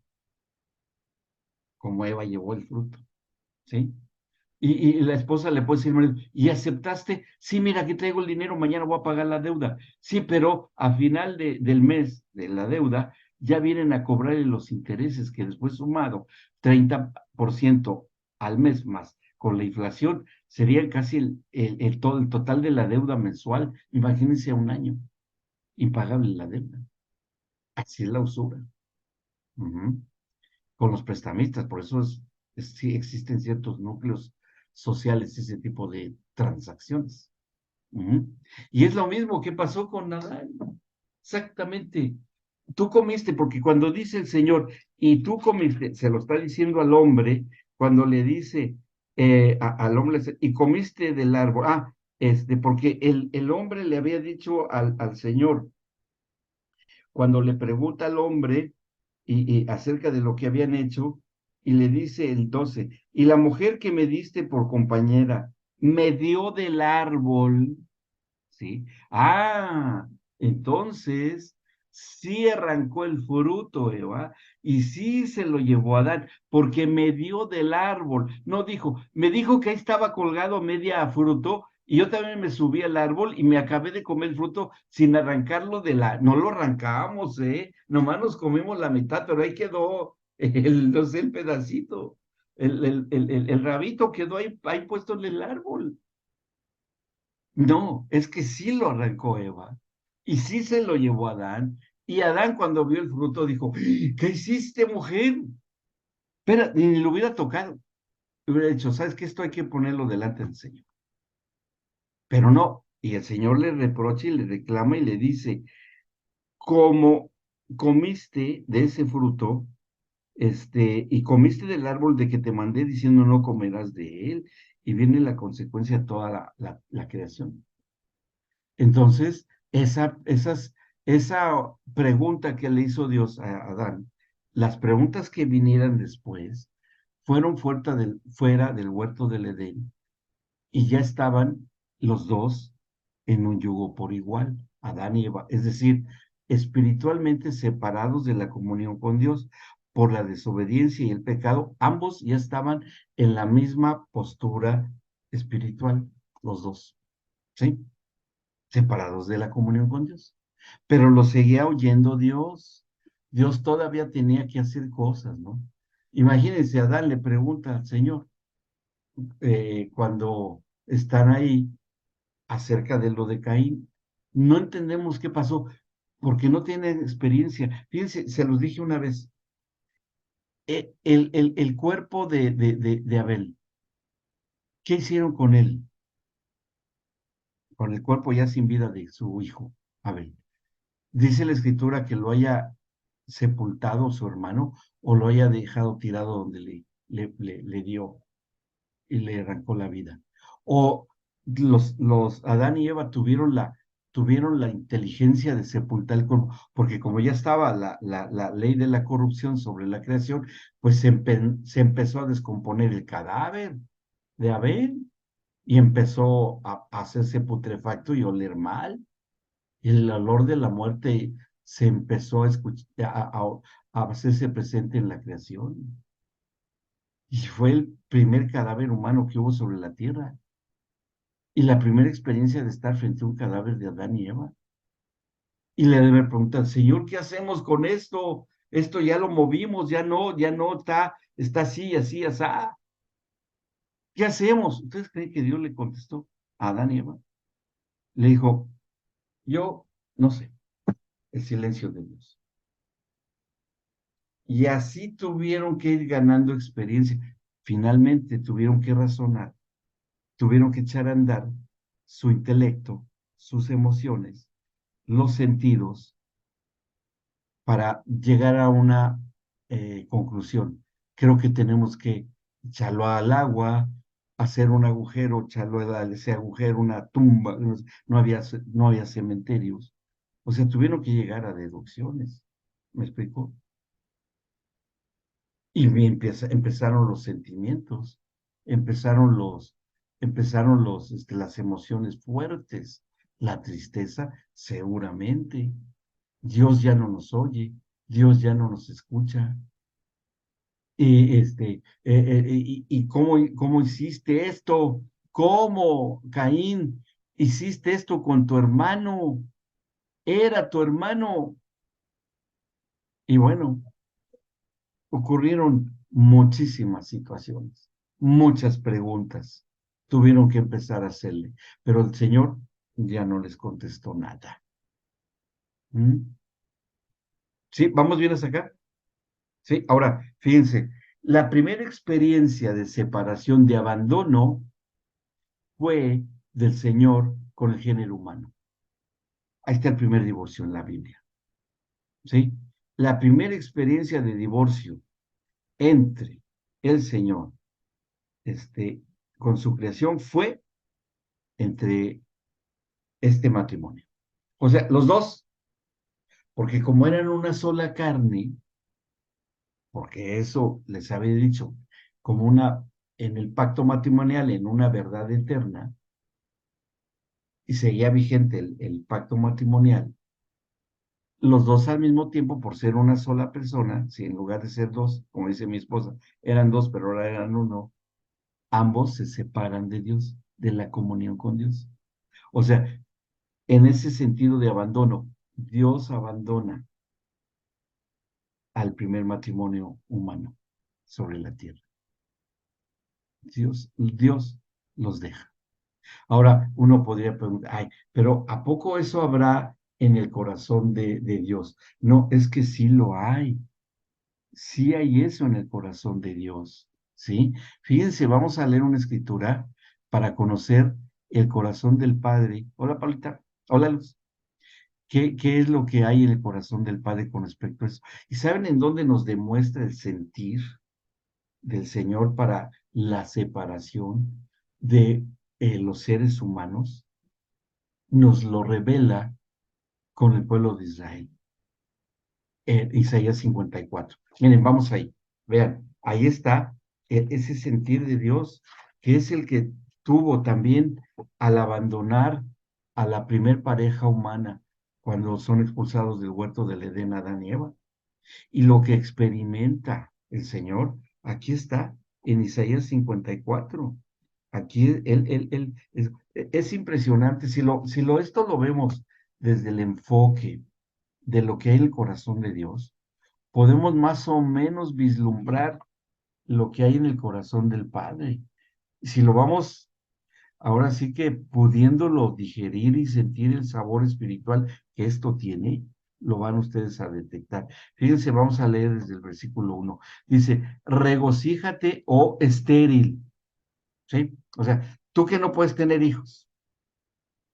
como Eva llevó el fruto, ¿sí? Y la esposa le puede decir al marido, ¿y aceptaste? Sí, mira, aquí traigo el dinero, mañana voy a pagar la deuda. Sí, pero a final del mes de la deuda ya vienen a cobrarle los intereses que después sumado 30% al mes más con la inflación serían casi todo el total de la deuda mensual. Imagínense a un año impagable la deuda. Así es la usura. Ujú. Con los prestamistas, por eso sí existen ciertos núcleos sociales, ese tipo de transacciones. Ujú. Y es lo mismo que pasó con Nadal. Exactamente. Tú comiste, porque cuando dice el Señor, y tú comiste, se lo está diciendo al hombre, cuando le dice al hombre, y comiste del árbol. Porque el hombre le había dicho al Señor, cuando le pregunta al hombre y acerca de lo que habían hecho, y le dice el 12, y la mujer que me diste por compañera me dio del árbol, ¿sí? Entonces sí arrancó el fruto, Eva, y sí se lo llevó a dar, porque me dio del árbol. No dijo, me dijo que ahí estaba colgado media fruto, y yo también me subí al árbol y me acabé de comer el fruto sin arrancarlo no lo arrancamos, ¿eh? Nomás nos comimos la mitad, pero ahí quedó no sé, el pedacito. El rabito quedó ahí puesto en el árbol. No, es que sí lo arrancó Eva y sí se lo llevó a Adán. Y Adán cuando vio el fruto dijo, ¿qué hiciste, mujer? Espera, ni lo hubiera tocado. Hubiera dicho, ¿sabes qué? Esto hay que ponerlo delante del Señor. Pero no, y el Señor le reprocha y le reclama y le dice, como comiste de ese fruto, y comiste del árbol de que te mandé diciendo no comerás de él, y viene la consecuencia de toda la creación. Entonces, esa pregunta que le hizo Dios a Adán, las preguntas que vinieran después, fueron fuera del huerto del Edén y ya estaban los dos en un yugo por igual, Adán y Eva, es decir, espiritualmente separados de la comunión con Dios por la desobediencia y el pecado, ambos ya estaban en la misma postura espiritual, los dos, ¿sí? Separados de la comunión con Dios. Pero lo seguía oyendo Dios. Dios todavía tenía que hacer cosas, ¿no? Imagínense, Adán le pregunta al Señor cuando están ahí acerca de lo de Caín. No entendemos qué pasó porque no tienen experiencia. Fíjense, se los dije una vez, el cuerpo de Abel, ¿qué hicieron con él? Con el cuerpo ya sin vida de su hijo, Abel. Dice la escritura que lo haya sepultado su hermano o lo haya dejado tirado donde le dio y le arrancó la vida. O los Adán y Eva tuvieron la inteligencia de sepultar el cuerpo, porque como ya estaba la ley de la corrupción sobre la creación, pues se empezó a descomponer el cadáver de Abel y empezó a hacerse putrefacto y oler mal. El olor de la muerte se empezó a escuchar, a hacerse presente en la creación. Y fue el primer cadáver humano que hubo sobre la tierra. y la primera experiencia de estar frente a un cadáver de Adán y Eva. Y le debe preguntar, Señor, ¿qué hacemos con esto? Esto ya lo movimos, ya no está así, así, así. ¿Qué hacemos? ¿Ustedes creen que Dios le contestó a Adán y Eva? Le dijo, yo no sé, el silencio de Dios. Y así tuvieron que ir ganando experiencia. Finalmente tuvieron que razonar, tuvieron que echar a andar su intelecto, sus emociones, los sentidos, para llegar a una conclusión. Creo que tenemos que echarlo al agua, hacer un agujero, echarlo a ese agujero, una tumba. No había cementerios. O sea, tuvieron que llegar a deducciones. ¿Me explico? Y empezaron los sentimientos, empezaron las emociones fuertes, la tristeza, seguramente. Dios ya no nos oye, Dios ya no nos escucha. Y cómo hiciste esto, cómo, Caín, hiciste esto con tu hermano, era tu hermano. Y bueno, ocurrieron muchísimas situaciones, muchas preguntas. Tuvieron que empezar a hacerle, pero el Señor ya no les contestó nada. ¿Mm? ¿Sí? ¿Vamos bien hasta acá? Sí. Ahora, fíjense, la primera experiencia de separación, de abandono, fue del Señor con el género humano. Ahí está el primer divorcio en la Biblia. ¿Sí? La primera experiencia de divorcio entre el Señor, con su creación fue entre este matrimonio. O sea, los dos, porque como eran una sola carne, porque eso les había dicho, como en el pacto matrimonial, en una verdad eterna, y seguía vigente el pacto matrimonial, los dos al mismo tiempo, por ser una sola persona, si en lugar de ser dos, como dice mi esposa, eran dos, pero ahora eran uno, ambos se separan de Dios, de la comunión con Dios. O sea, en ese sentido de abandono, Dios abandona al primer matrimonio humano sobre la tierra. Dios los deja. Ahora uno podría preguntar, ay, pero ¿a poco eso habrá en el corazón de Dios? No, es que sí lo hay. Sí hay eso en el corazón de Dios, ¿sí? Fíjense, vamos a leer una escritura para conocer el corazón del Padre. Hola, Paulita. Hola, Luz. ¿Qué es lo que hay en el corazón del Padre con respecto a eso? ¿Y saben en dónde nos demuestra el sentir del Señor para la separación de los seres humanos? Nos lo revela con el pueblo de Israel. Isaías 54. Miren, vamos ahí. Vean, ahí está ese sentir de Dios, que es el que tuvo también al abandonar a la primer pareja humana cuando son expulsados del huerto del Edén Adán y Eva. Y lo que experimenta el Señor, aquí está, en Isaías 54. Aquí es impresionante. Esto lo vemos desde el enfoque de lo que hay en el corazón de Dios, podemos más o menos vislumbrar lo que hay en el corazón del Padre. Si lo vamos, ahora sí que pudiéndolo digerir y sentir el sabor espiritual que esto tiene, lo van ustedes a detectar. Fíjense, vamos a leer desde el versículo 1. Dice, regocíjate, oh estéril. ¿Sí? O sea, tú que no puedes tener hijos,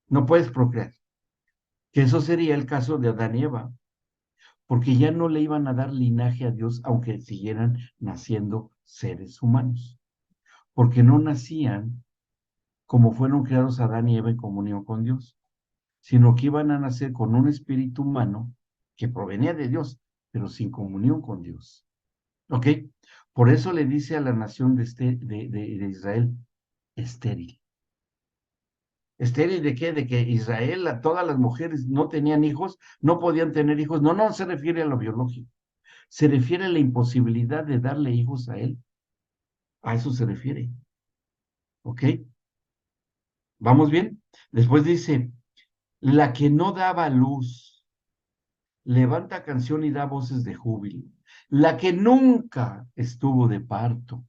no puedes procrear, que eso sería el caso de Adán y Eva, porque ya no le iban a dar linaje a Dios aunque siguieran naciendo seres humanos, porque no nacían como fueron creados Adán y Eva en comunión con Dios, sino que iban a nacer con un espíritu humano que provenía de Dios, pero sin comunión con Dios. ¿Ok? Por eso le dice a la nación de Israel, estéril. ¿Estéril de qué? De que Israel, todas las mujeres no tenían hijos, no podían tener hijos. No, no se refiere a lo biológico. Se refiere a la imposibilidad de darle hijos a él. A eso se refiere. ¿Ok? ¿Vamos bien? Después dice, la que no daba luz, levanta canción y da voces de júbilo. La que nunca estuvo de parto.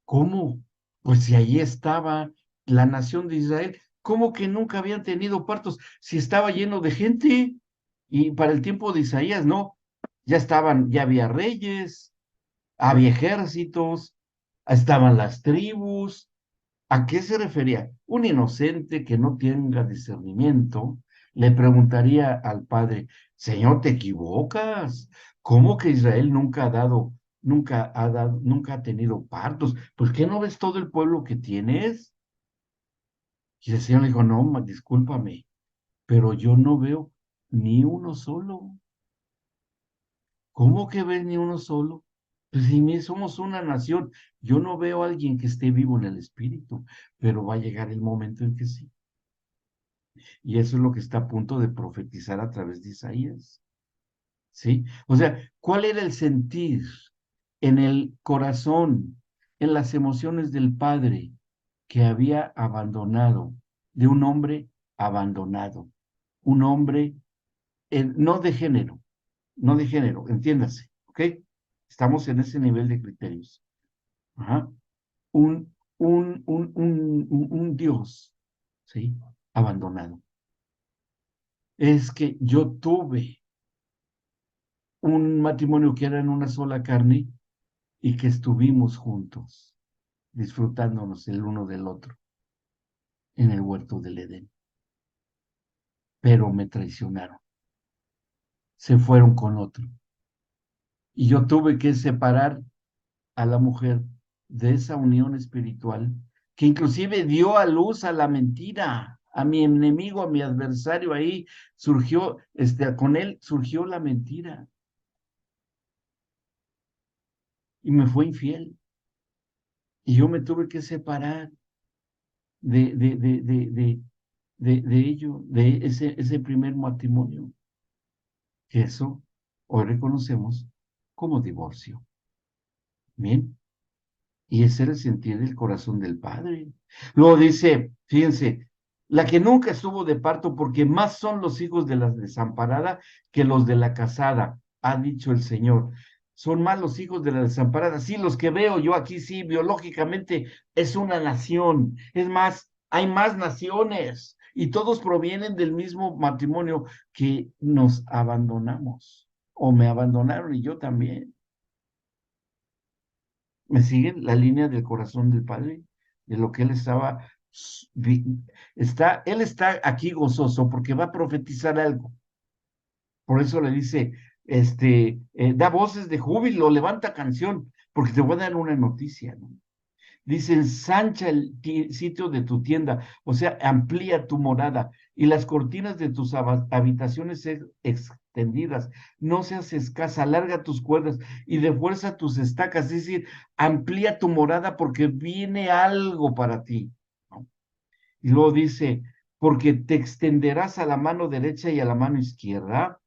¿Cómo? Pues si ahí estaba la nación de Israel, ¿cómo que nunca habían tenido partos si estaba lleno de gente? Y para el tiempo de Isaías, no, ya estaban, ya había reyes, había ejércitos, estaban las tribus. ¿A qué se refería? Un inocente que no tenga discernimiento le preguntaría al padre, Señor, te equivocas. ¿Cómo que Israel nunca ha tenido partos? ¿Por qué no ves todo el pueblo que tienes? Y el Señor le dijo, no, discúlpame, pero yo no veo ni uno solo. ¿Cómo que ves ni uno solo? Pues si somos una nación, yo no veo a alguien que esté vivo en el espíritu, pero va a llegar el momento en que sí. Y eso es lo que está a punto de profetizar a través de Isaías. ¿Sí? O sea, ¿cuál era el sentir en el corazón, en las emociones del padre que había abandonado, de un hombre abandonado, un hombre no de género, no de género, entiéndase, ¿ok? Estamos en ese nivel de criterios. Ajá. Un Dios, ¿sí? Abandonado. Es que yo tuve un matrimonio que era en una sola carne y que estuvimos juntos, disfrutándonos el uno del otro en el huerto del Edén. Pero me traicionaron, se fueron con otro. Y yo tuve que separar a la mujer de esa unión espiritual que inclusive dio a luz a la mentira, a mi enemigo, a mi adversario ahí surgió, con él surgió la mentira y me fue infiel. Y yo me tuve que separar de, de, de, de, de, de ello, de ese primer matrimonio, que eso hoy reconocemos como divorcio. Bien, y ese era el sentir del corazón del Padre. Luego dice, fíjense, la que nunca estuvo de parto, porque más son los hijos de la desamparada que los de la casada, ha dicho el Señor. Son más los hijos de la desamparada. Sí, los que veo yo aquí, sí, biológicamente es una nación. Es más, hay más naciones y todos provienen del mismo matrimonio que nos abandonamos o me abandonaron y yo también. ¿Me siguen la línea del corazón del Padre? De lo que él estaba, él está aquí gozoso porque va a profetizar algo. Por eso le dice, da voces de júbilo, levanta canción, porque te voy a dar una noticia, ¿no? Dice, ensancha el sitio de tu tienda, o sea, amplía tu morada y las cortinas de tus habitaciones extendidas. No seas escasa, alarga tus cuerdas y refuerza tus estacas. Es decir, amplía tu morada porque viene algo para ti, ¿no? Y luego dice, porque te extenderás a la mano derecha y a la mano izquierda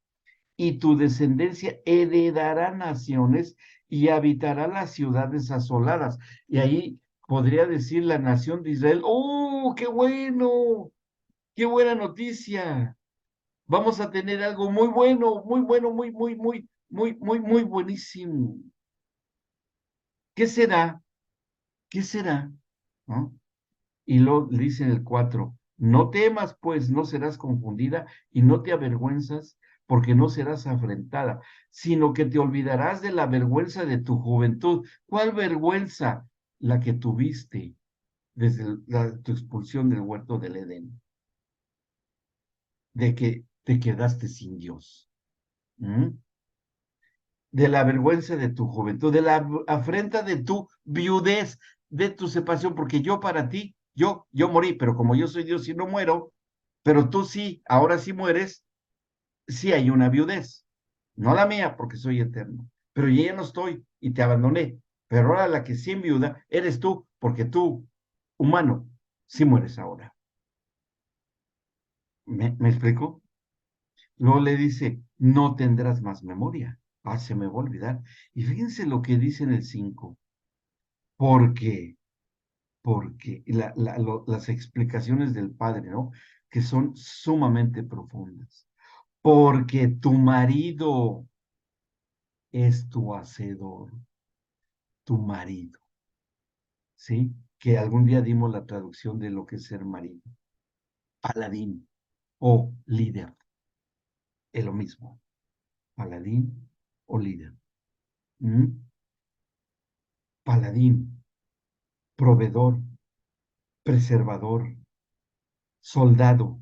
y tu descendencia heredará naciones y habitará las ciudades asoladas. Y ahí podría decir la nación de Israel, ¡oh, qué bueno! ¡Qué buena noticia! Vamos a tener algo muy bueno, muy bueno, muy buenísimo. ¿Qué será? ¿Qué será? ¿No? Y lo dice en el 4, no temas, pues no serás confundida y no te avergüenzas, porque no serás afrentada, sino que te olvidarás de la vergüenza de tu juventud. ¿Cuál vergüenza? La que tuviste desde tu expulsión del huerto del Edén, de que te quedaste sin Dios. ¿Mm? De la vergüenza de tu juventud, de la afrenta de tu viudez, de tu separación, porque yo para ti, yo morí, pero como yo soy Dios y no muero, pero tú sí, ahora sí mueres, sí hay una viudez, no la mía, porque soy eterno, pero yo ya no estoy y te abandoné, pero ahora la que sí viuda eres tú, porque tú, humano, sí mueres ahora. ¿Me explico? Luego le dice, no tendrás más memoria. Ah, se me va a olvidar. Y fíjense lo que dice en el 5. ¿Por qué? porque las explicaciones del Padre, ¿no? Que son sumamente profundas. Porque tu marido es tu hacedor, tu marido, ¿sí? Que algún día dimos la traducción de lo que es ser marido, paladín o líder, es lo mismo, paladín o líder. ¿Mm? Paladín, proveedor, preservador, soldado,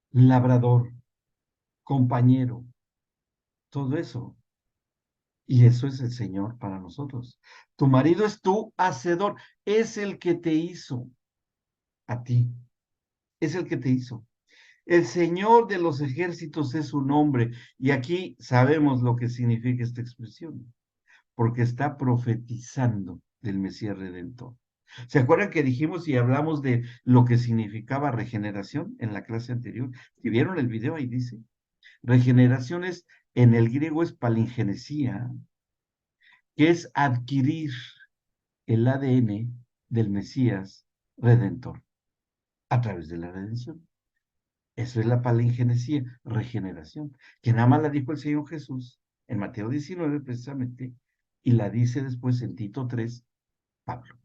labrador, compañero, todo eso. Y eso es el Señor para nosotros. Tu marido es tu hacedor, es el que te hizo a ti, es el que te hizo. El Señor de los ejércitos es su nombre. Y aquí sabemos lo que significa esta expresión, porque está profetizando del Mesías Redentor. ¿Se acuerdan que dijimos y hablamos de lo que significaba regeneración en la clase anterior? Si vieron el video, ahí dice, regeneración es, en el griego es palingenesía, que es adquirir el ADN del Mesías Redentor a través de la redención. Eso es la palingenesía, regeneración, que nada más la dijo el Señor Jesús en Mateo 19 precisamente, y la dice después en Tito 3, Pablo.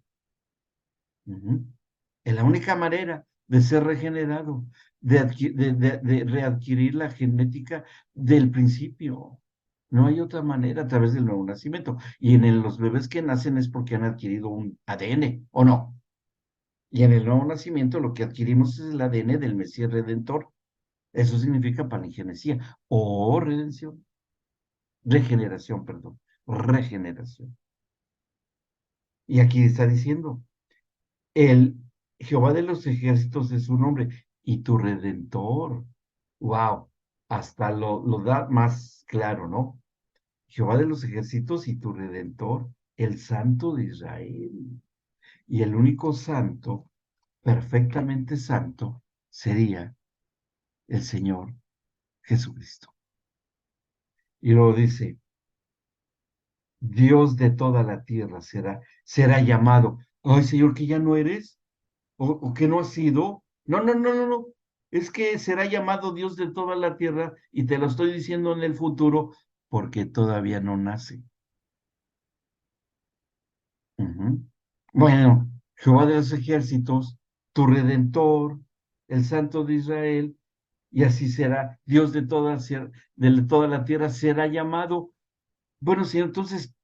Es la única manera de ser regenerado, de readquirir la genética del principio. No hay otra manera a través del nuevo nacimiento. Y en los bebés que nacen es porque han adquirido un ADN, ¿o no? Y en el nuevo nacimiento lo que adquirimos es el ADN del Mesías Redentor. Eso significa palingenesía o redención, regeneración, perdón, regeneración. Y aquí está diciendo, el Jehová de los ejércitos es su nombre y tu redentor. Wow, hasta lo da más claro, ¿no? Jehová de los ejércitos y tu redentor, el santo de Israel. Y el único santo, perfectamente santo, sería el Señor Jesucristo. Y luego dice, Dios de toda la tierra será llamado. Ay, Señor, que ya no eres, o que no has sido. No, no, no, no, no. Es que será llamado Dios de toda la tierra, y te lo estoy diciendo en el futuro, porque todavía no nace. Ujú. Bueno, Jehová de los ejércitos, tu redentor, el Santo de Israel, y así será, Dios de toda la tierra será llamado. Bueno, Señor, entonces,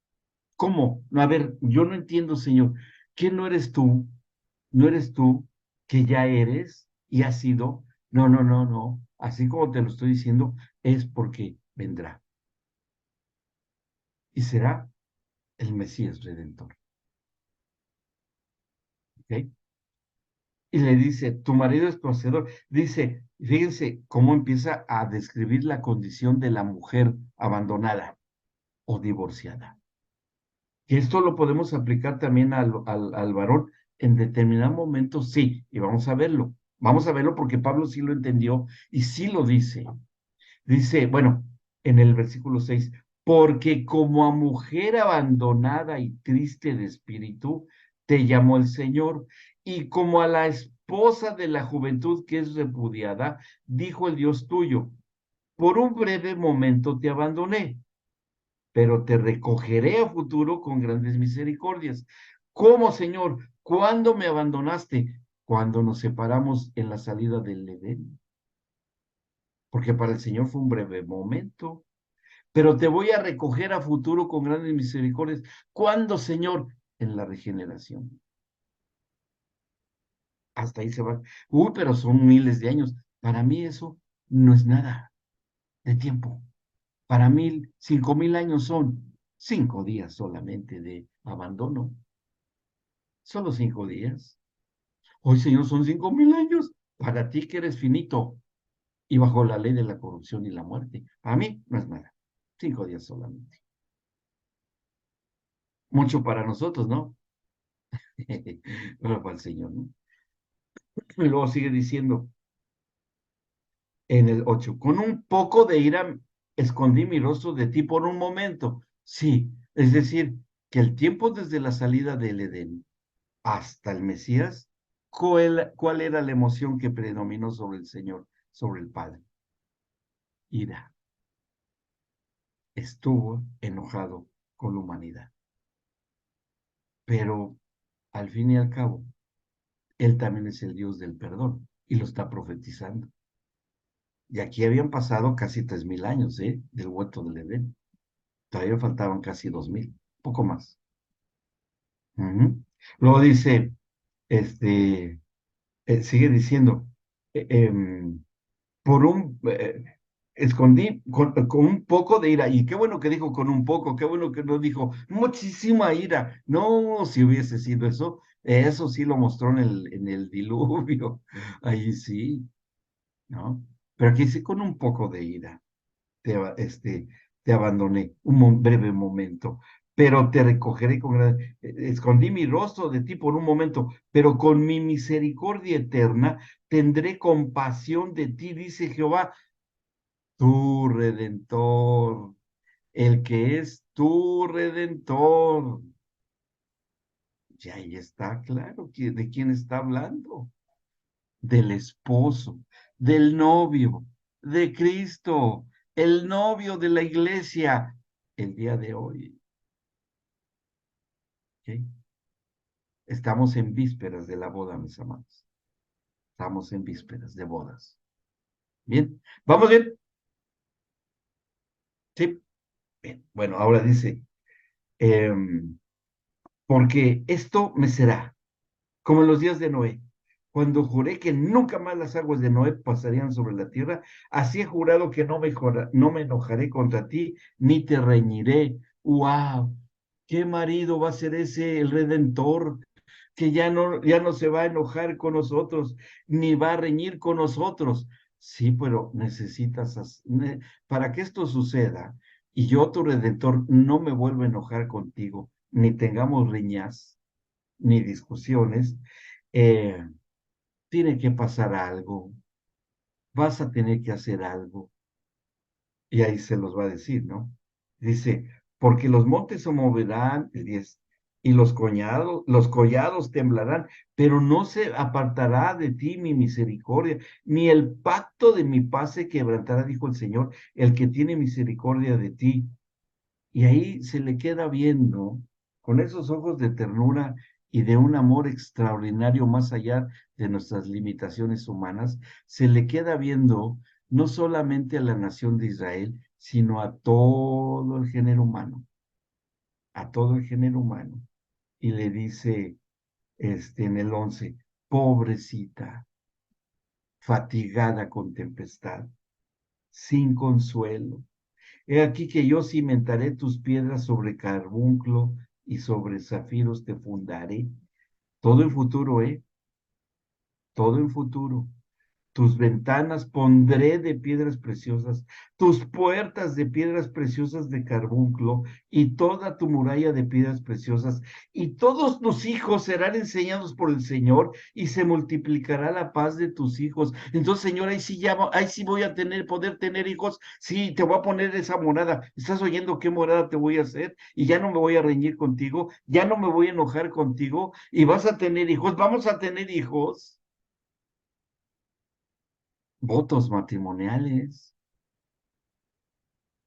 ¿cómo? A ver, yo no entiendo, Señor. ¿Qué no eres tú? ¿No eres tú que ya eres y has sido? No, no, no, no. Así como te lo estoy diciendo, es porque vendrá. Y será el Mesías Redentor. ¿Ok? Y le dice, tu marido es tu hacedor. Dice, fíjense cómo empieza a describir la condición de la mujer abandonada o divorciada. Y esto lo podemos aplicar también al varón en determinado momento, sí, y vamos a verlo. Vamos a verlo porque Pablo sí lo entendió y sí lo dice. Dice, bueno, en el versículo 6, porque como a mujer abandonada y triste de espíritu, te llamó el Señor, y como a la esposa de la juventud que es repudiada, dijo el Dios tuyo, por un breve momento te abandoné, pero te recogeré a futuro con grandes misericordias. ¿Cómo, Señor? ¿Cuándo me abandonaste? Cuando nos separamos en la salida del Edén. Porque para el Señor fue un breve momento. Pero te voy a recoger a futuro con grandes misericordias. ¿Cuándo, Señor? En la regeneración. Hasta ahí se va. Uy, pero son miles de años. Para mí eso no es nada de tiempo. Para mí, 5.000 años son 5 días solamente de abandono. Solo 5 días. Hoy, Señor, son 5.000 años. Para ti que eres finito y bajo la ley de la corrupción y la muerte. Para mí no es nada. 5 días solamente. Mucho para nosotros, ¿no? Pero para el Señor, ¿no? Y luego sigue diciendo en el 8, con un poco de ira escondí mi rostro de ti por un momento. Sí, es decir, que el tiempo desde la salida del Edén hasta el Mesías, ¿cuál era la emoción que predominó sobre el Señor, sobre el Padre? Ira. Estuvo enojado con la humanidad. Pero al fin y al cabo, Él también es el Dios del perdón y lo está profetizando. Y aquí habían pasado casi 3000 años, del huerto del Edén. Todavía faltaban casi 2000, poco más. Ujú. Luego dice, este, sigue diciendo, eh, em, por un, escondí con un poco de ira. Y qué bueno que dijo con un poco, qué bueno que no dijo muchísima ira. No, si hubiese sido eso, eso sí lo mostró en el diluvio. Ahí sí, ¿no? Pero aquí sí con un poco de ira te abandoné un breve momento, pero te recogeré escondí mi rostro de ti por un momento, pero con mi misericordia eterna tendré compasión de ti, dice Jehová, tu redentor, el que es tu redentor. Y ahí está claro de quién está hablando, del esposo, del novio, de Cristo, el novio de la iglesia, el día de hoy. ¿Ok? Estamos en vísperas de la boda, mis amados. Estamos en vísperas de bodas. Bien, ¿vamos bien? Sí. Bien. Bueno, ahora dice, em, porque esto me será como en los días de Noé, cuando juré que nunca más las aguas de Noé pasarían sobre la tierra, así he jurado que no me enojaré contra ti, ni te reñiré. ¡Wow! ¿Qué marido va a ser ese, el Redentor? Que ya no se va a enojar con nosotros, ni va a reñir con nosotros. Sí, pero para que esto suceda, y yo, tu Redentor, no me vuelva a enojar contigo, ni tengamos riñas, ni discusiones, eh, tiene que pasar algo, vas a tener que hacer algo. Y ahí se los va a decir, ¿no? Dice, porque los montes se moverán, el 10, y los collados temblarán, pero no se apartará de ti mi misericordia, ni el pacto de mi paz se quebrantará, dijo el Señor, el que tiene misericordia de ti. Y ahí se le queda viendo con esos ojos de ternura y de un amor extraordinario más allá de nuestras limitaciones humanas, se le queda viendo no solamente a la nación de Israel, sino a todo el género humano, a todo el género humano. Y le dice en el 11, pobrecita, fatigada con tempestad, sin consuelo. He aquí que yo cimentaré tus piedras sobre carbunclo y sobre zafiros te fundaré. Todo en futuro, ¿eh? Todo en futuro. Tus ventanas pondré de piedras preciosas, tus puertas de piedras preciosas de carbunclo y toda tu muralla de piedras preciosas. Y todos tus hijos serán enseñados por el Señor y se multiplicará la paz de tus hijos. Entonces, Señor, ahí sí voy a poder tener hijos. Sí, te voy a poner esa morada. ¿Estás oyendo qué morada te voy a hacer? Y ya no me voy a reñir contigo, ya no me voy a enojar contigo y vas a tener hijos. Vamos a tener hijos. Votos matrimoniales.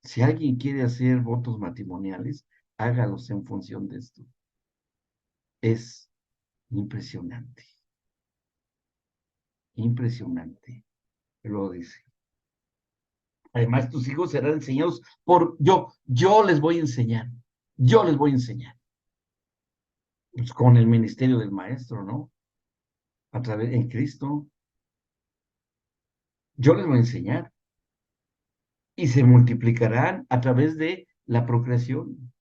Si alguien quiere hacer votos matrimoniales, hágalos en función de esto. Es impresionante, impresionante. Lo dice. Además, tus hijos serán enseñados por yo les voy a enseñar, yo les voy a enseñar. Pues con el ministerio del maestro, ¿no? A través en Cristo, yo les voy a enseñar y se multiplicarán a través de la procreación.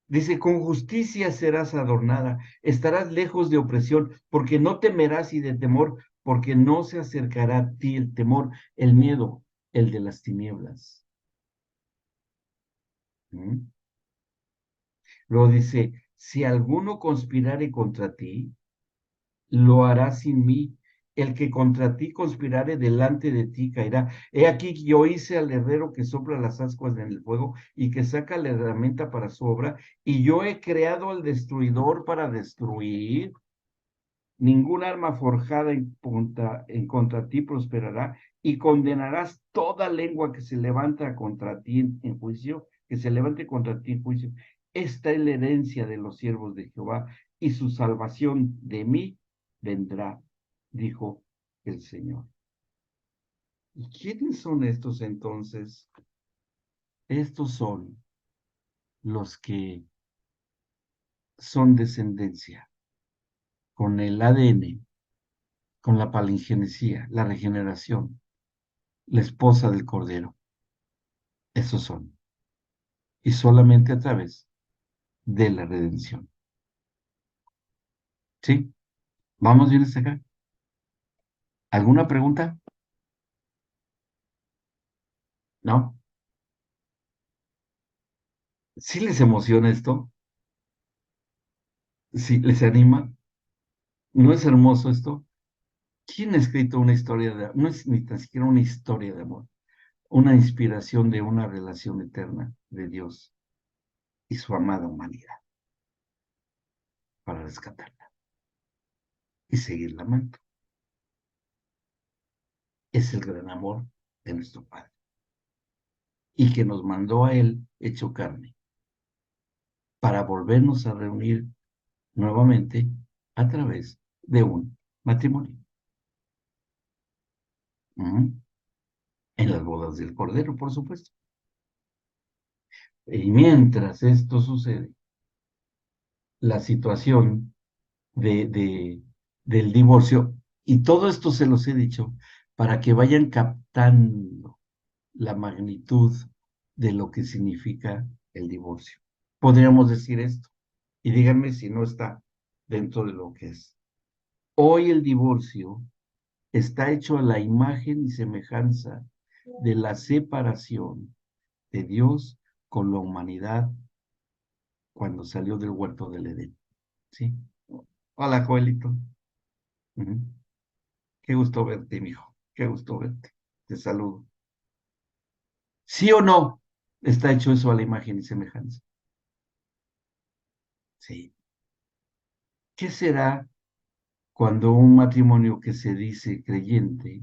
Dice, con justicia serás adornada, estarás lejos de opresión, porque no temerás y de temor, porque no se acercará a ti el temor, el miedo, el de las tinieblas. ¿Mm? Luego dice, si alguno conspirare contra ti, lo hará sin mí, El que contra ti conspirare delante de ti caerá. He aquí que yo hice al herrero que sopla las ascuas en el fuego y que saca la herramienta para su obra, y yo he creado al destruidor para destruir. Ningún arma forjada en contra ti prosperará, y condenarás toda lengua que se levanta contra ti en juicio, que se levante contra ti en juicio. Esta es la herencia de los siervos de Jehová, y su salvación de mí vendrá, dijo el Señor. ¿Y quiénes son estos entonces? Estos son los que son descendencia con el ADN, con la palingenesia, la regeneración, la esposa del Cordero. Esos son. Y solamente a través de la redención. ¿Sí? ¿Vamos bien hasta acá? ¿Alguna pregunta? ¿No? ¿Sí les emociona esto? ¿Sí les anima? ¿No es hermoso esto? ¿Quién ha escrito una historia de amor? No es ni tan siquiera una historia de amor, una inspiración de una relación eterna de Dios y su amada humanidad para rescatarla y seguirla amando? Es el gran amor de nuestro Padre y que nos mandó a Él hecho carne para volvernos a reunir nuevamente a través de un matrimonio. En las bodas del Cordero, por supuesto. Y mientras esto sucede, la situación del divorcio, y todo esto se los he dicho para que vayan captando la magnitud de lo que significa el divorcio. Podríamos decir esto, y díganme si no está dentro de lo que es. Hoy el divorcio está hecho a la imagen y semejanza de la separación de Dios con la humanidad cuando salió del huerto del Edén. ¿Sí? Hola, Joelito. Ujú. Qué gusto verte, mijo. Qué gusto verte. Te saludo. ¿Sí o no? Está hecho eso a la imagen y semejanza. Sí. ¿Qué será cuando un matrimonio que se dice creyente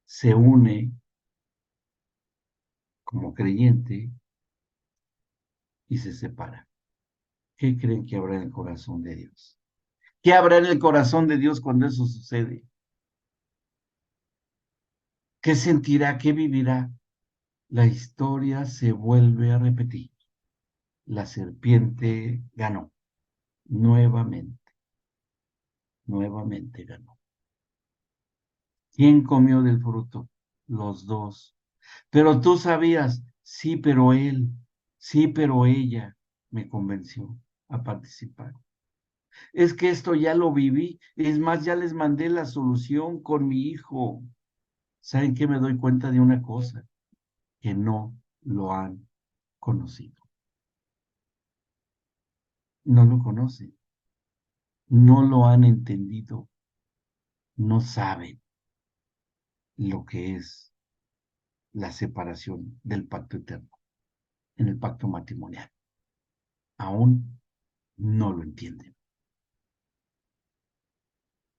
se une como creyente y se separa? ¿Qué creen que habrá en el corazón de Dios? ¿Qué habrá en el corazón de Dios cuando eso sucede? ¿Qué sentirá? ¿Qué vivirá? La historia se vuelve a repetir. La serpiente ganó. Nuevamente, nuevamente ganó. ¿Quién comió del fruto? Los dos. Pero tú sabías, sí, pero él, sí, pero ella me convenció a participar. Es que esto ya lo viví. Es más, ya les mandé la solución con mi hijo. ¿Saben qué? Me doy cuenta de una cosa, que no lo han conocido. No lo conocen, no lo han entendido, no saben lo que es la separación del pacto eterno en el pacto matrimonial. Aún no lo entienden.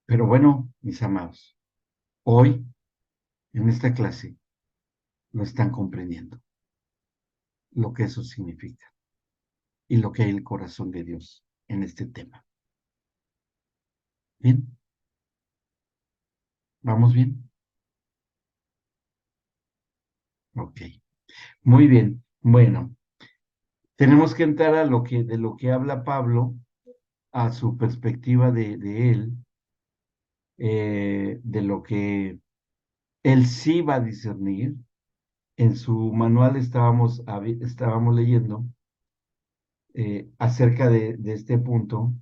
Pero bueno, mis amados, hoy en esta clase lo están comprendiendo, lo que eso significa y lo que hay en el corazón de Dios en este tema. ¿Bien? ¿Vamos bien? Ok. Muy bien. Bueno, tenemos que entrar a de lo que habla Pablo, a su perspectiva de él, de lo que él sí va a discernir. En su manual estábamos leyendo acerca de este punto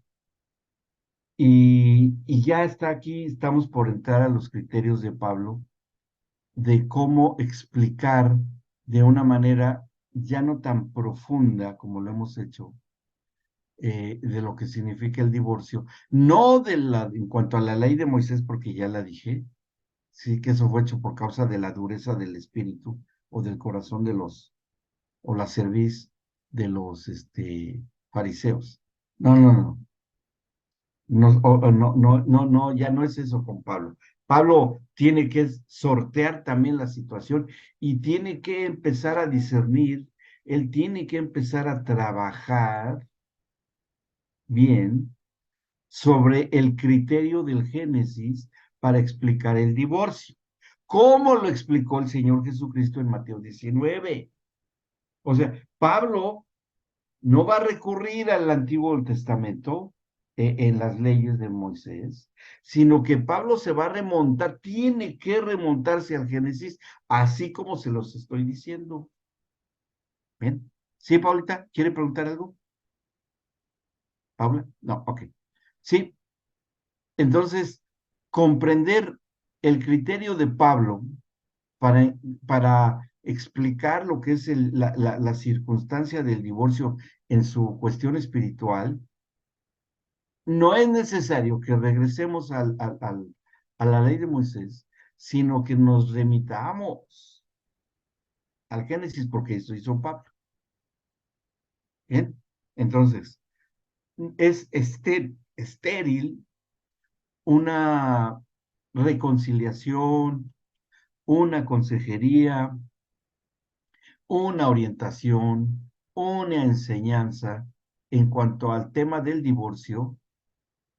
y ya está aquí, estamos por entrar a los criterios de Pablo de cómo explicar de una manera ya no tan profunda como lo hemos hecho de lo que significa el divorcio, no en cuanto a la ley de Moisés, porque ya la dije, sí que eso fue hecho por causa de la dureza del espíritu o del corazón o la cerviz de los fariseos. No, no, no. No, no, ya no es eso con Pablo. Pablo tiene que sortear también la situación y tiene que empezar a discernir, él tiene que empezar a trabajar bien sobre el criterio del Génesis para explicar el divorcio. ¿Cómo lo explicó el Señor Jesucristo en Mateo 19? O sea, Pablo no va a recurrir al Antiguo Testamento en las leyes de Moisés, sino que Pablo se va a remontar, tiene que remontarse al Génesis, así como se los estoy diciendo. ¿Bien? ¿Sí, Paulita? ¿Quiere preguntar algo? ¿Paula? No, ok. Sí, entonces, comprender el criterio de Pablo para, para explicar lo que es la circunstancia del divorcio en su cuestión espiritual, no es necesario que regresemos a la ley de Moisés, sino que nos remitamos al Génesis, porque eso hizo Pablo. ¿Bien? Entonces, es estéril una reconciliación, una consejería, una orientación, una enseñanza en cuanto al tema del divorcio,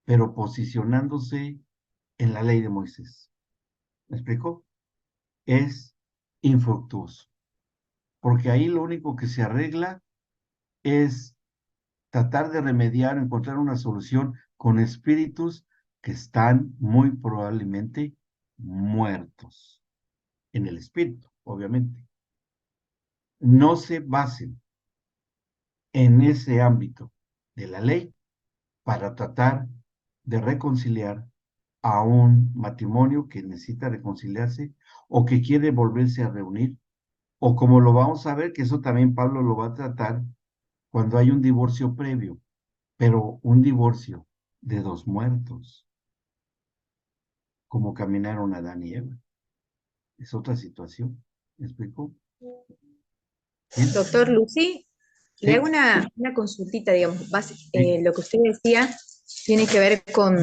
pero posicionándose en la ley de Moisés. ¿Me explico? Es infructuoso, porque ahí lo único que se arregla es tratar de remediar, encontrar una solución con espíritus que están muy probablemente muertos en el espíritu, obviamente. No se basen en ese ámbito de la ley para tratar de reconciliar a un matrimonio que necesita reconciliarse o que quiere volverse a reunir, o como lo vamos a ver, que eso también Pablo lo va a tratar cuando hay un divorcio previo, pero un divorcio de dos muertos, como caminaron Adán y Eva. Es otra situación. ¿Me explico? Bien. Doctor Lucy, le hago Sí, una consultita, digamos. sí, Lo que usted decía tiene que ver con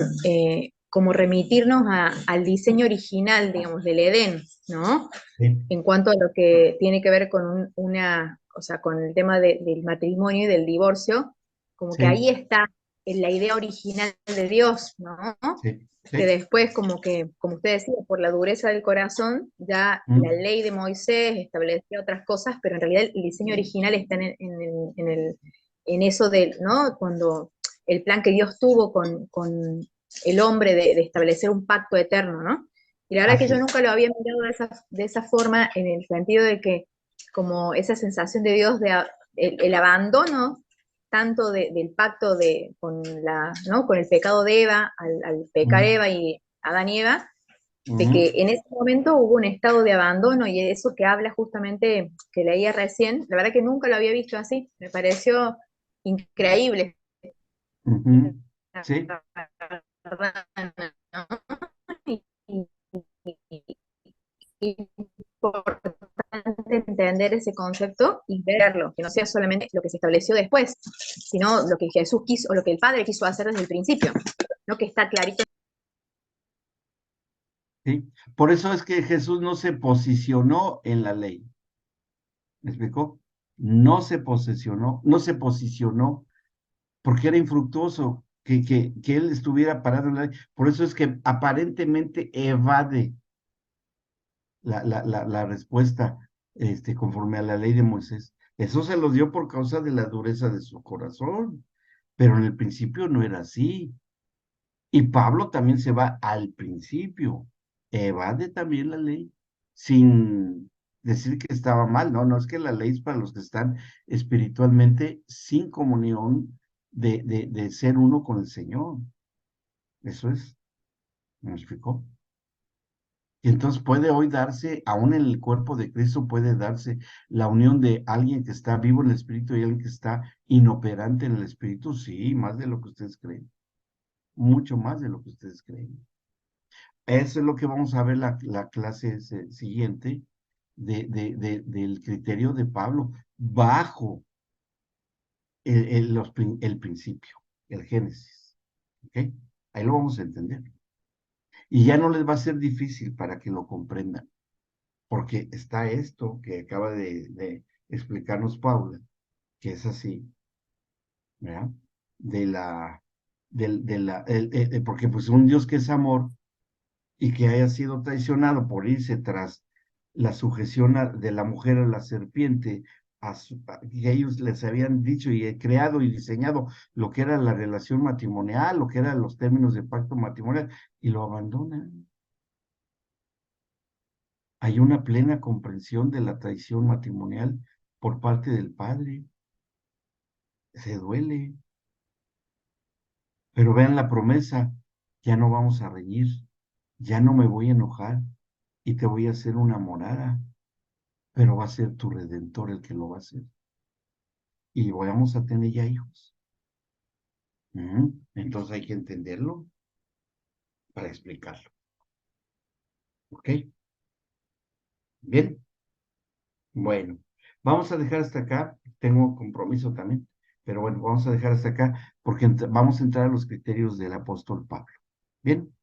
como remitirnos al diseño original, digamos, del Edén, ¿no? sí. En cuanto a lo que tiene que ver con o sea, con el tema del matrimonio y del divorcio, como que Sí, ahí está en la idea original de Dios, ¿no? sí, Que sí. después, como que, como usted decía, por la dureza del corazón, ya la Mm, ley de Moisés establecía otras cosas, pero en realidad el diseño original está en eso de, ¿no? Cuando el plan que Dios tuvo con el hombre de establecer un pacto eterno, ¿no? Y la verdad que así yo es. nunca lo había mirado de esa forma, en el sentido de que como esa sensación de Dios el abandono tanto del pacto ¿no? con el pecado de Eva, al pecar Mm, Eva y Adán y Eva, de mm. que en ese momento hubo un estado de abandono y eso que habla justamente, que leía recién, la verdad que nunca lo había visto así, me pareció increíble. Ujú. Sí, ¿No? Y, y- importante entender ese concepto y verlo, que no sea solamente lo que se estableció después, sino lo que Jesús quiso, o lo que el Padre quiso hacer desde el principio, ¿no? Que está clarito. sí. Por eso es que Jesús no se posicionó en la ley. ¿Me explicó? No se posicionó porque era infructuoso que él estuviera parado en la ley. Por eso es que aparentemente evade la respuesta conforme a la ley de Moisés. Eso se lo dio por causa de la dureza de su corazón, pero en el principio no era así. Y Pablo también se va al principio, evade también la ley, sin decir que estaba mal, no, no es que la ley es para los que están espiritualmente sin comunión de ser uno con el Señor. Eso es, ¿me explicó? Y entonces puede hoy darse, aún en el cuerpo de Cristo, puede darse la unión de alguien que está vivo en el espíritu y alguien que está inoperante en el espíritu. Sí, más de lo que ustedes creen, mucho más de lo que ustedes creen. Eso es lo que vamos a ver la clase siguiente del criterio de Pablo, bajo el principio, el Génesis. ¿Ok? Ahí lo vamos a entender. Y ya no les va a ser difícil para que lo comprendan, porque está esto que acaba de explicarnos Paula, que es así, ¿verdad? De la, porque pues un Dios que es amor y que haya sido traicionado por irse tras la sujeción de la mujer a la serpiente, que ellos les habían dicho y creado y diseñado lo que era la relación matrimonial, lo que eran los términos de pacto matrimonial, y lo abandonan. Hay una plena comprensión de la traición matrimonial por parte del padre. Se duele, pero vean la promesa, ya no vamos a reñir, ya no me voy a enojar y te voy a hacer una morada, pero va a ser tu redentor el que lo va a hacer. Y vamos a tener ya hijos. Entonces hay que entenderlo para explicarlo. ¿Ok? Bien. Bueno, vamos a dejar hasta acá. Tengo compromiso también, pero bueno, vamos a dejar hasta acá porque vamos a entrar a los criterios del apóstol Pablo. Bien.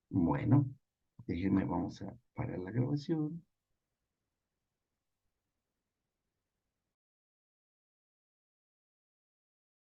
Bueno, déjenme, vamos a parar la grabación.